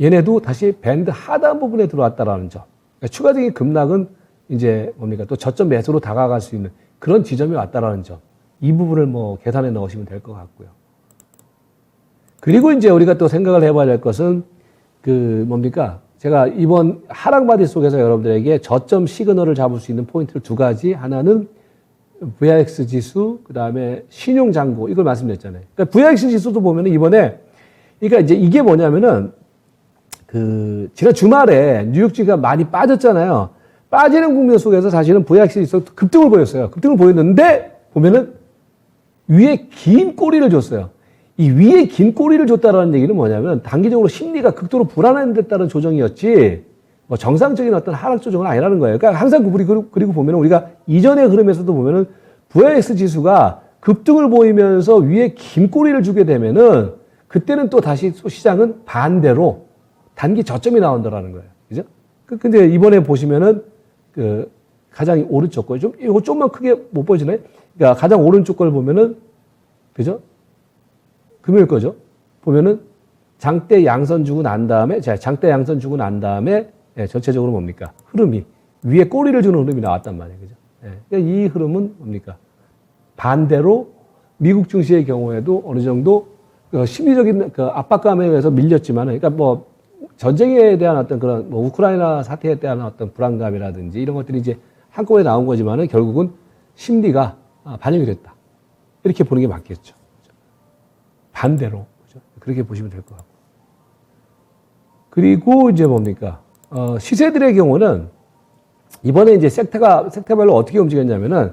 얘네도 다시 밴드 하단 부분에 들어왔다라는 점. 그러니까 추가적인 급락은 이제 뭡니까? 또 저점 매수로 다가갈 수 있는 그런 지점이 왔다라는 점. 이 부분을 뭐 계산해 넣으시면 될 것 같고요. 그리고 이제 우리가 또 생각을 해봐야 될 것은 그 뭡니까? 제가 이번 하락마디 속에서 여러분들에게 저점 시그널을 잡을 수 있는 포인트를 두 가지. 하나는 VIX 지수, 그 다음에 신용장고, 이걸 말씀드렸잖아요. 그러니까 VIX 지수도 보면은 이번에, 그러니까 이제 이게 뭐냐면은 지난 주말에 뉴욕지가 많이 빠졌잖아요. 빠지는 국면 속에서 사실은 VIX 지수 급등을 보였어요. 급등을 보였는데 보면은 위에 긴 꼬리를 줬어요. 이 위에 긴 꼬리를 줬다라는 얘기는 뭐냐면 단기적으로 심리가 극도로 불안한 데 따른 조정이었지 뭐 정상적인 어떤 하락 조정은 아니라는 거예요. 그러니까 항상 그리고 보면은 우리가 이전의 흐름에서도 보면은 VIX 지수가 급등을 보이면서 위에 긴 꼬리를 주게 되면은 그때는 또 다시 시장은 반대로 단기 저점이 나온다라는 거예요. 그죠? 근데 이번에 보시면은 가장 오른쪽 거 이거 좀만 크게 못 보시나요? 그러니까 가장 오른쪽 걸 보면은 그죠? 금요일 거죠. 보면은 장대 양선 주고 난 다음에 장대 양선 주고 난 다음에 전체적으로 뭡니까? 흐름이 위에 꼬리를 주는 흐름이 나왔단 말이에요. 그죠? 그러니까 이 흐름은 뭡니까? 반대로 미국 증시의 경우에도 어느 정도 심리적인 압박감에 의해서 밀렸지만, 그러니까 뭐 전쟁에 대한 어떤 그런 뭐 우크라이나 사태에 대한 어떤 불안감이라든지 이런 것들이 이제 한꺼번에 나온 거지만은 결국은 심리가 반영이 됐다. 이렇게 보는 게 맞겠죠. 반대로. 그렇죠? 그렇게 보시면 될 것 같고. 그리고 이제 뭡니까? 시세들의 경우는 이번에 이제 섹터별로 어떻게 움직였냐면은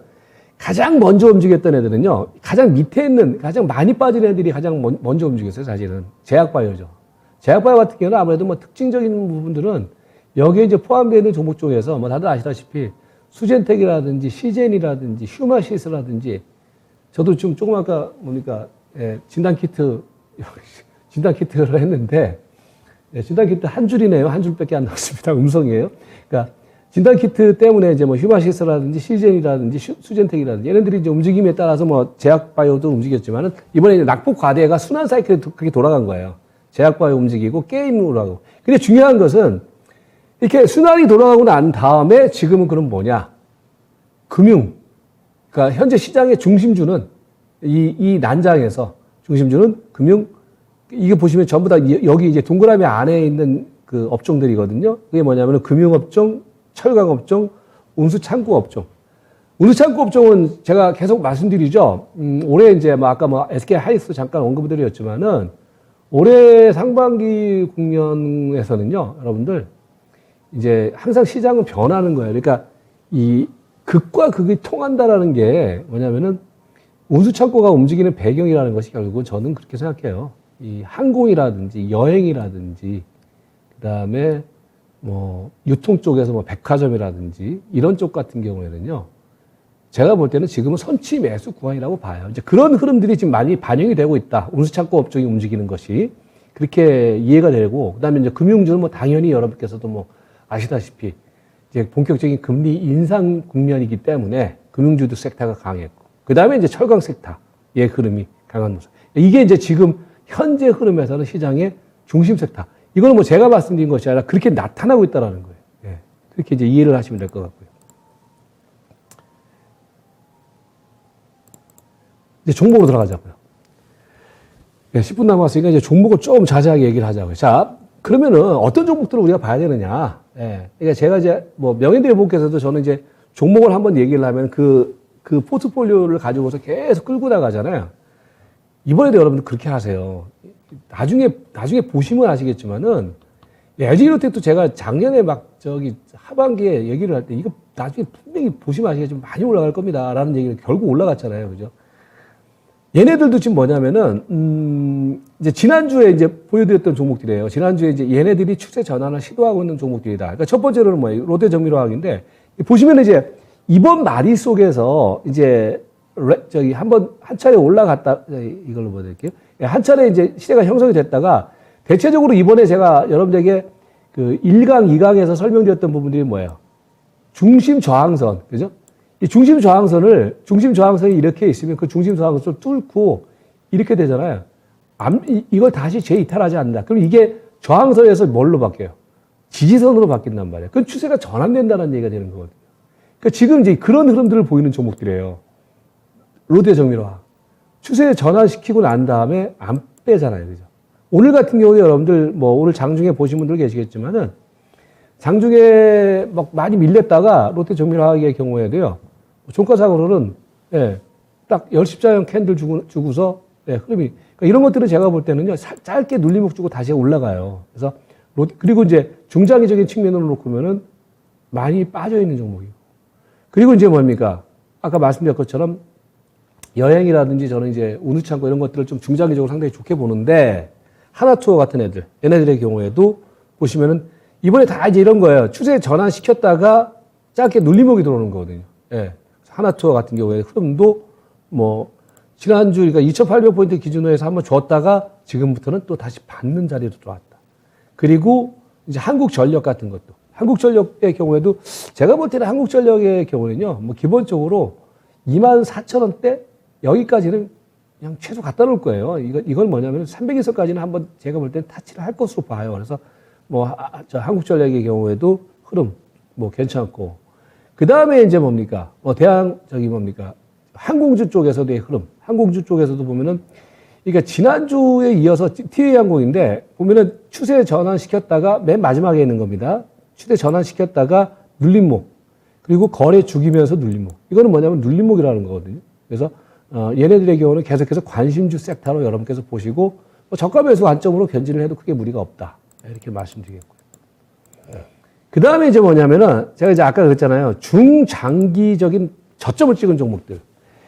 가장 먼저 움직였던 애들은요, 가장 밑에 있는, 가장 많이 빠진 애들이 가장 먼저 움직였어요, 사실은. 제약바이오죠. 제약바이오 같은 경우는 아무래도 뭐 특징적인 부분들은 여기에 이제 포함되어 있는 종목 중에서 뭐 다들 아시다시피 수젠텍이라든지 시젠이라든지 휴마시스라든지 저도 좀 조금 아까 뭡니까? 진단키트를 했는데, 진단키트 한 줄이네요. 한 줄밖에 안 나왔습니다. 음성이에요. 그러니까, 진단키트 때문에 이제 뭐 휴마시스라든지 시젠이라든지 수젠텍이라든지 얘네들이 이제 움직임에 따라서 뭐 제약바이오도 움직였지만은 이번에 이제 낙폭 과대가 순환 사이클에 그렇게 돌아간 거예요. 제약바이오 움직이고 게임으로 하고. 근데 중요한 것은 이렇게 순환이 돌아가고 난 다음에 지금은 그럼 뭐냐? 금융. 그러니까 현재 시장의 중심주는 이 난장에서 중심주는 금융, 이게 보시면 전부 다 여기 이제 동그라미 안에 있는 그 업종들이거든요. 그게 뭐냐면 금융업종, 철강업종, 운수창고 업종. 운수창고 업종은 제가 계속 말씀드리죠. 올해 이제 뭐 아까 뭐 SK 하이닉스 잠깐 언급을 드렸지만은 올해 상반기 국면에서는요, 여러분들 이제 항상 시장은 변하는 거예요. 그러니까 이 극과 극이 통한다라는 게 뭐냐면은 운수창고가 움직이는 배경이라는 것이 결국은 저는 그렇게 생각해요. 이 항공이라든지 여행이라든지 그다음에 뭐 유통 쪽에서 뭐 백화점이라든지 이런 쪽 같은 경우에는요. 제가 볼 때는 지금은 선취 매수 구간이라고 봐요. 이제 그런 흐름들이 지금 많이 반영이 되고 있다. 운수창고 업종이 움직이는 것이 그렇게 이해가 되고 그다음에 이제 금융주는 뭐 당연히 여러분께서도 뭐 아시다시피 이제 본격적인 금리 인상 국면이기 때문에 금융주도 섹터가 강했고 그 다음에 이제 철강 섹터의 흐름이 강한 모습. 이게 이제 지금 현재 흐름에서는 시장의 중심 섹터. 이거는 뭐 제가 말씀드린 것이 아니라 그렇게 나타나고 있다는 거예요. 예. 그렇게 이제 이해를 하시면 될 것 같고요. 이제 종목으로 들어가자고요. 예, 10분 남았으니까 이제 종목을 좀 자세하게 얘기를 하자고요. 자, 그러면은 어떤 종목들을 우리가 봐야 되느냐. 예. 그러니까 제가 이제 뭐 명예대회복께서도 저는 이제 종목을 한번 얘기를 하면 그 포트폴리오를 가지고서 계속 끌고 나가잖아요. 이번에도 여러분들 그렇게 하세요. 나중에 보시면 아시겠지만은, LG이노텍도 제가 작년에 막 하반기에 얘기를 할 때 이거 나중에 분명히 보시면 아시겠지만 많이 올라갈 겁니다. 라는 얘기를 결국 올라갔잖아요. 그죠? 얘네들도 지금 뭐냐면은, 이제 지난주에 이제 보여드렸던 종목들이에요. 지난주에 이제 얘네들이 추세 전환을 시도하고 있는 종목들이다. 그러니까 첫 번째로는 뭐예요? 롯데정밀화학인데, 보시면 이제 이번 마리 속에서 이제 한 차례 올라갔다, 이걸로 보여드릴게요. 한 차례 이제 시대가 형성이 됐다가, 대체적으로 이번에 제가 여러분들에게 그 1강, 2강에서 설명드렸던 부분들이 뭐예요? 중심 저항선, 그죠? 이 중심 저항선이 이렇게 있으면 그 중심 저항선을 뚫고 이렇게 되잖아요. 이걸 다시 재이탈하지 않는다. 그럼 이게 저항선에서 뭘로 바뀌어요? 지지선으로 바뀐단 말이에요. 그 추세가 전환된다는 얘기가 되는 거거든요. 그러니까 지금 이제 그런 흐름들을 보이는 종목들이에요. 롯데정밀화학. 추세 전환시키고 난 다음에 안 빼잖아요. 그죠? 오늘 같은 경우에 여러분들 뭐 오늘 장중에 보신 분들 계시겠지만은 장중에 막 많이 밀렸다가 롯데정밀화학의 경우에도요. 종가상으로는 딱 10십자형 캔들 주고서 흐름이 그러니까 이런 것들은 제가 볼 때는요. 짧게 눌림목 주고 다시 올라가요. 그래서 그리고 이제 중장기적인 측면으로 놓고 보면은 많이 빠져 있는 종목이고. 그리고 이제 뭡니까? 아까 말씀드린 것처럼 여행이라든지 저는 이제 운우창고 이런 것들을 좀 중장기적으로 상당히 좋게 보는데 하나투어 같은 얘네들의 경우에도 보시면은 이번에 다 이제 이런 거예요. 추세 전환시켰다가 짧게 눌림목이 들어오는 거거든요. 예. 하나투어 같은 경우에 흐름도 뭐 지난주 그러니까 2,800포인트 기준으로 해서 한번 줬다가 지금부터는 또 다시 받는 자리로 들어왔다. 그리고 이제 한국전력 같은 것도 한국전력의 경우에도 제가 볼 때는 한국전력의 경우는요. 뭐 기본적으로 24,000원대 여기까지는 그냥 최소 갖다 놓을 거예요. 이건 뭐냐면 300일선까지는 한번 제가 볼 때는 타치를 할 것으로 봐요. 그래서 뭐 한국전력의 경우에도 흐름 뭐 괜찮고 그 다음에 이제 뭡니까? 항공주 쪽에서도의 흐름. 항공주 쪽에서도 보면은 그러니까 지난주에 이어서 TA항공인데 보면은 추세 전환시켰다가 맨 마지막에 있는 겁니다. 추세 전환시켰다가 눌림목 그리고 거래 죽이면서 눌림목. 이거는 뭐냐면 눌림목이라는 거거든요. 그래서 얘네들의 경우는 계속해서 관심주 섹터로 여러분께서 보시고 저가 매수 관점으로 견지를 해도 크게 무리가 없다. 이렇게 말씀드리겠고요. 그 다음에 이제 뭐냐면은 제가 이제 아까 그랬잖아요. 중장기적인 저점을 찍은 종목들.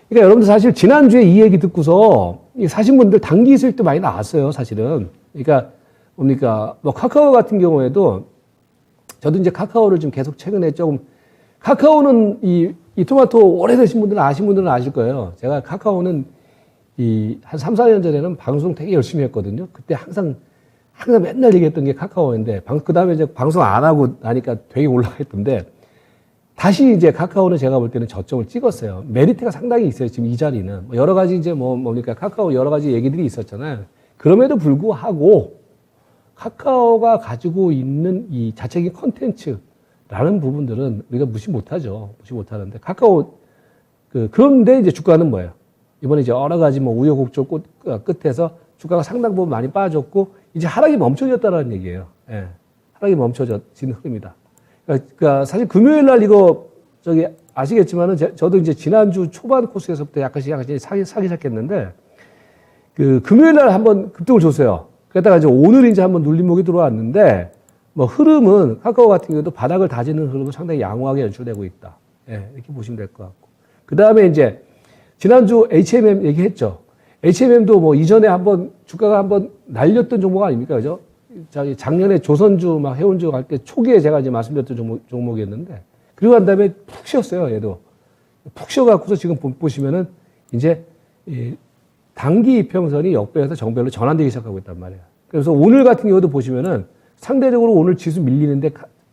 그러니까 여러분들 사실 지난주에 이 얘기 듣고서 사신 분들 단기 수익도 많이 나왔어요. 사실은. 그러니까 뭡니까? 뭐 카카오 같은 경우에도 저도 이제 카카오를 좀 계속 최근에 조금 카카오는 이 토마토 오래되신 분들은 아신 분들은 아실 거예요. 제가 카카오는 한 3, 4년 전에는 방송 되게 열심히 했거든요. 그때 항상 맨날 얘기했던 게 카카오인데, 그 다음에 이제 방송 안 하고 나니까 되게 올라갔던데, 다시 이제 카카오는 제가 볼 때는 저점을 찍었어요. 메리트가 상당히 있어요. 지금 이 자리는. 여러 가지 이제 뭡니까? 카카오 여러 가지 얘기들이 있었잖아요. 그럼에도 불구하고, 카카오가 가지고 있는 이 자체적인 컨텐츠라는 부분들은 우리가 무시 못하죠. 무시 못하는데, 카카오, 그런데 이제 주가는 뭐예요? 이번에 이제 여러 가지 뭐 우여곡절 끝에서 주가가 상당 부분 많이 빠졌고, 이제 하락이 멈춰졌다는 얘기예요. 예. 하락이 멈춰진 흐름이다. 그러니까 사실 금요일 날 이거 아시겠지만은 저도 이제 지난주 초반 코스에서부터 약간씩 사기 시작했는데 금요일 날 한번 급등을 줬어요. 그랬다가 이제 오늘 이제 한번 눌림목이 들어왔는데 뭐 흐름은 카카오 같은 경우도 바닥을 다지는 흐름은 상당히 양호하게 연출되고 있다. 예. 이렇게 보시면 될 것 같고. 그 다음에 이제 지난주 HMM 얘기했죠. HMM도 뭐 이전에 한번 주가가 한번 날렸던 종목 아닙니까? 그죠? 작년에 조선주 막 해운주 갈 때 초기에 제가 이제 말씀드렸던 종목이었는데 그리고 난 다음에 푹 쉬었어요. 얘도. 푹 쉬어갖고서 지금 보시면은 이제 단기 이평선이 역배에서 정배로 전환되기 시작하고 있단 말이에요. 그래서 오늘 같은 경우도 보시면은 상대적으로 오늘 지수 밀리는데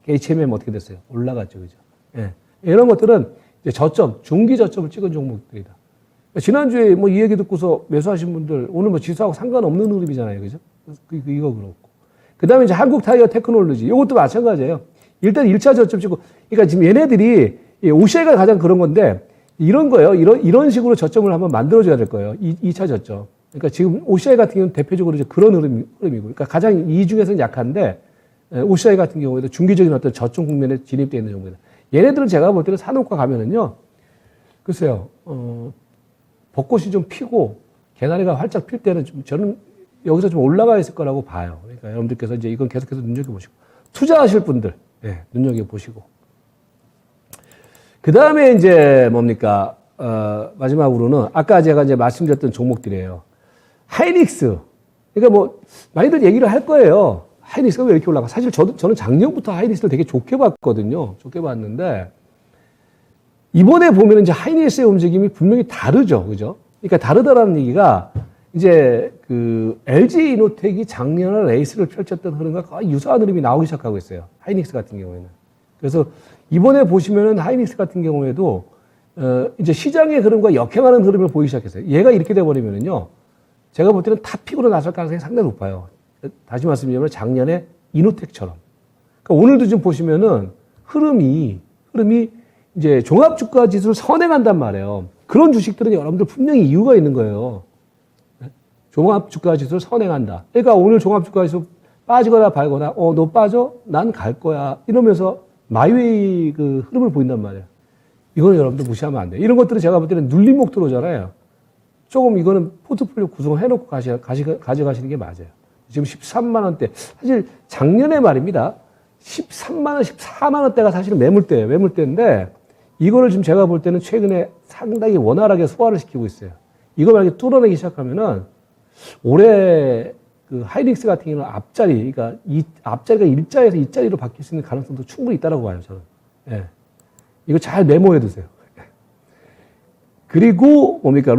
HMM 어떻게 됐어요? 올라갔죠. 그죠? 예. 이런 것들은 이제 중기 저점을 찍은 종목들이다. 지난주에 뭐 이 얘기 듣고서 매수하신 분들 오늘 뭐 지수하고 상관없는 흐름이잖아요. 그죠? 이거 그렇고. 그 다음에 이제 한국 타이어 테크놀로지. 이것도 마찬가지예요. 일단 1차 저점 찍고. 그러니까 지금 얘네들이 OCI가 가장 그런 건데 이런 거예요. 이런 식으로 저점을 한번 만들어줘야 될 거예요. 2차 저점. 그러니까 지금 OCI 같은 경우는 대표적으로 이제 그런 흐름이고, 그러니까 가장 이 중에서는 약한데, OCI 같은 경우에도 중기적인 어떤 저점 국면에 진입되어 있는 종목이다. 얘네들은 제가 볼 때는 산업과 가면은요, 글쎄요, 벚꽃이 좀 피고, 개나리가 활짝 필 때는 좀 저는 여기서 좀 올라가 있을 거라고 봐요. 그러니까 여러분들께서 이제 이건 계속해서 눈여겨보시고, 투자하실 분들, 예, 눈여겨보시고. 그 다음에 이제 뭡니까, 마지막으로는 아까 제가 이제 말씀드렸던 종목들이에요. 하이닉스. 그러니까 뭐, 많이들 얘기를 할 거예요. 하이닉스가 왜 이렇게 올라가? 사실 저는 작년부터 하이닉스를 되게 좋게 봤거든요. 좋게 봤는데, 이번에 보면 이제 하이닉스의 움직임이 분명히 다르죠. 그죠? 그러니까 다르다라는 얘기가 이제 그 LG 이노텍이 작년에 레이스를 펼쳤던 흐름과 거의 유사한 흐름이 나오기 시작하고 있어요. 하이닉스 같은 경우에는. 그래서 이번에 보시면은 하이닉스 같은 경우에도 이제 시장의 흐름과 역행하는 흐름을 보이기 시작했어요. 얘가 이렇게 돼버리면은요, 제가 볼 때는 탑픽으로 나설 가능성이 상당히 높아요. 다시 말씀드리면 작년에 이노텍처럼. 그러니까 오늘도 좀 보시면은 흐름이 이제 종합주가 지수를 선행한단 말이에요. 그런 주식들은 여러분들 분명히 이유가 있는 거예요. 종합주가 지수를 선행한다. 그러니까 오늘 종합주가 지수 빠지거나 발거나, 너 빠져? 난 갈 거야. 이러면서 마이웨이 그 흐름을 보인단 말이에요. 이거는 여러분들 무시하면 안 돼요. 이런 것들은 제가 볼 때는 눌림목 들어오잖아요. 조금 이거는 포트폴리오 구성해놓고 가져가시는 게 맞아요. 지금 13만 원대. 사실 작년에 말입니다. 13만 원, 14만 원대가 사실은 매물대인데 이거를 지금 제가 볼 때는 최근에 상당히 원활하게 소화를 시키고 있어요. 이거 만약에 뚫어내기 시작하면은 올해 그 하이닉스 같은 경우는 앞자리, 그러니까 이 앞자리가 일자에서 이자리로 바뀔 수 있는 가능성도 충분히 있다라고 봐요, 저는. 예. 이거 잘 메모해 두세요. 그리고 뭡니까?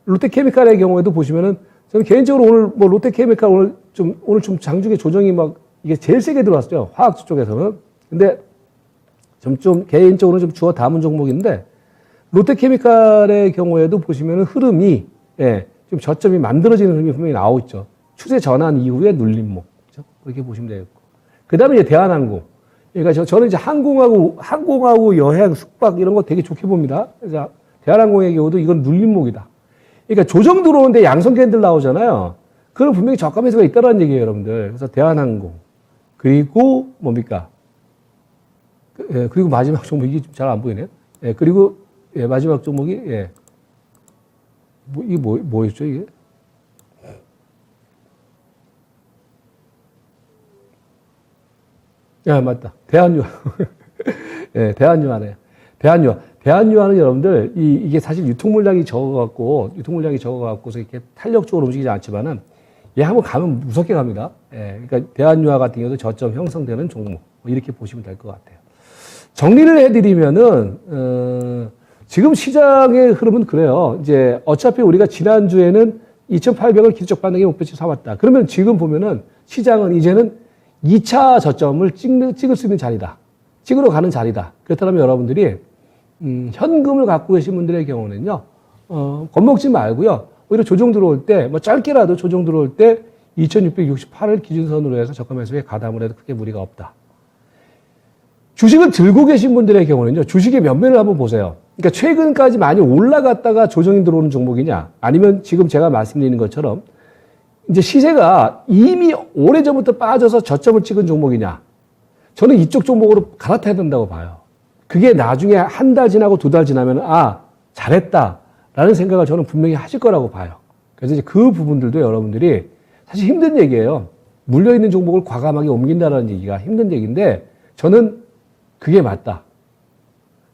롯데케미칼의 경우에도 보시면은 저는 개인적으로 오늘 뭐 롯데케미칼 오늘 좀 장중에 조정이 막 이게 제일 세게 들어왔어요. 화학 쪽에서는. 근데 좀 개인적으로는 좀 주워 담은 종목인데 롯데케미칼의 경우에도 보시면은 흐름이 좀 저점이 만들어지는 흐름이 분명히 나오고 있죠. 추세 전환 이후에 눌림목. 그렇죠? 그렇게 보시면 되겠고. 그 다음에 이제 대한항공. 그러니까 저는 이제 항공하고 여행, 숙박 이런 거 되게 좋게 봅니다. 그래서 대한항공의 경우도 이건 눌림목이다. 그러니까 조정 들어오는데 양성 캔들 나오잖아요. 그건 분명히 저가 매수가 있다는 얘기예요, 여러분들. 그래서 대한항공. 그리고 뭡니까? 그리고 마지막 종목이 잘 안 보이네요. 그리고 마지막 종목이 이게 뭐였죠, 이게? 야, 맞다. 대한유화. 대한유화네요. 대한유화는 여러분들, 이게 사실 유통물량이 적어갖고서 이렇게 탄력적으로 움직이지 않지만은, 얘 한번 가면 무섭게 갑니다. 그러니까 대한유화 같은 경우도 저점 형성되는 종목. 이렇게 보시면 될 것 같아요. 정리를 해드리면은, 지금 시장의 흐름은 그래요. 이제 어차피 우리가 지난주에는 2,800을 기술적 반등의 목표치 삼았다. 그러면 지금 보면은 시장은 이제는 2차 저점을 찍을 수 있는 자리다. 찍으러 가는 자리다. 그렇다면 여러분들이 현금을 갖고 계신 분들의 경우는요, 겁먹지 말고요. 오히려 조정 들어올 때, 뭐 짧게라도 조정 들어올 때 2,668을 기준선으로 해서 저가 매수에 가담을 해도 크게 무리가 없다. 주식을 들고 계신 분들의 경우는요, 주식의 면면을 한번 보세요. 그러니까 최근까지 많이 올라갔다가 조정이 들어오는 종목이냐, 아니면 지금 제가 말씀드리는 것처럼 이제 시세가 이미 오래전부터 빠져서 저점을 찍은 종목이냐, 저는 이쪽 종목으로 갈아타야 된다고 봐요. 그게 나중에 한 달 지나고 두 달 지나면 잘했다라는 생각을 저는 분명히 하실 거라고 봐요. 그래서 이제 그 부분들도 여러분들이 사실 힘든 얘기예요. 물려있는 종목을 과감하게 옮긴다는 얘기가 힘든 얘기인데 저는 그게 맞다.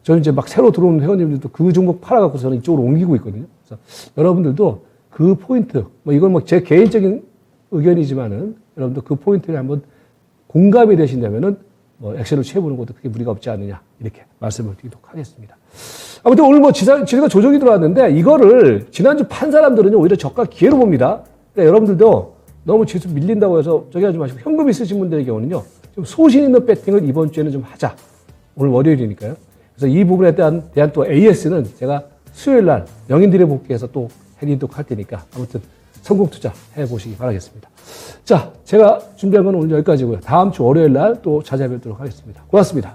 저는 이제 막 새로 들어오는 회원님들도 그 종목 팔아갖고 저는 이쪽으로 옮기고 있거든요. 그래서 여러분들도 그 포인트, 뭐 이건 뭐 제 개인적인 의견이지만은 여러분들 그 포인트를 한번 공감이 되신다면은 뭐 액션을 취해보는 것도 크게 무리가 없지 않느냐 이렇게 말씀을 드리도록 하겠습니다. 아무튼 오늘 뭐 지수가 조정이 들어왔는데 이거를 지난주 판 사람들은요 오히려 저가 기회로 봅니다. 그러니까 여러분들도 너무 지수 밀린다고 해서 저기 하지 마시고 현금 있으신 분들의 경우는요 좀 소신 있는 배팅을 이번 주에는 좀 하자. 오늘 월요일이니까요. 그래서 이 부분에 대한 또 AS는 제가 수요일 날 명인들의 복귀해서 또 해드리도록 할 테니까 아무튼 성공 투자 해보시기 바라겠습니다. 자, 제가 준비한 건 오늘 여기까지고요. 다음 주 월요일 날 또 찾아뵙도록 하겠습니다. 고맙습니다.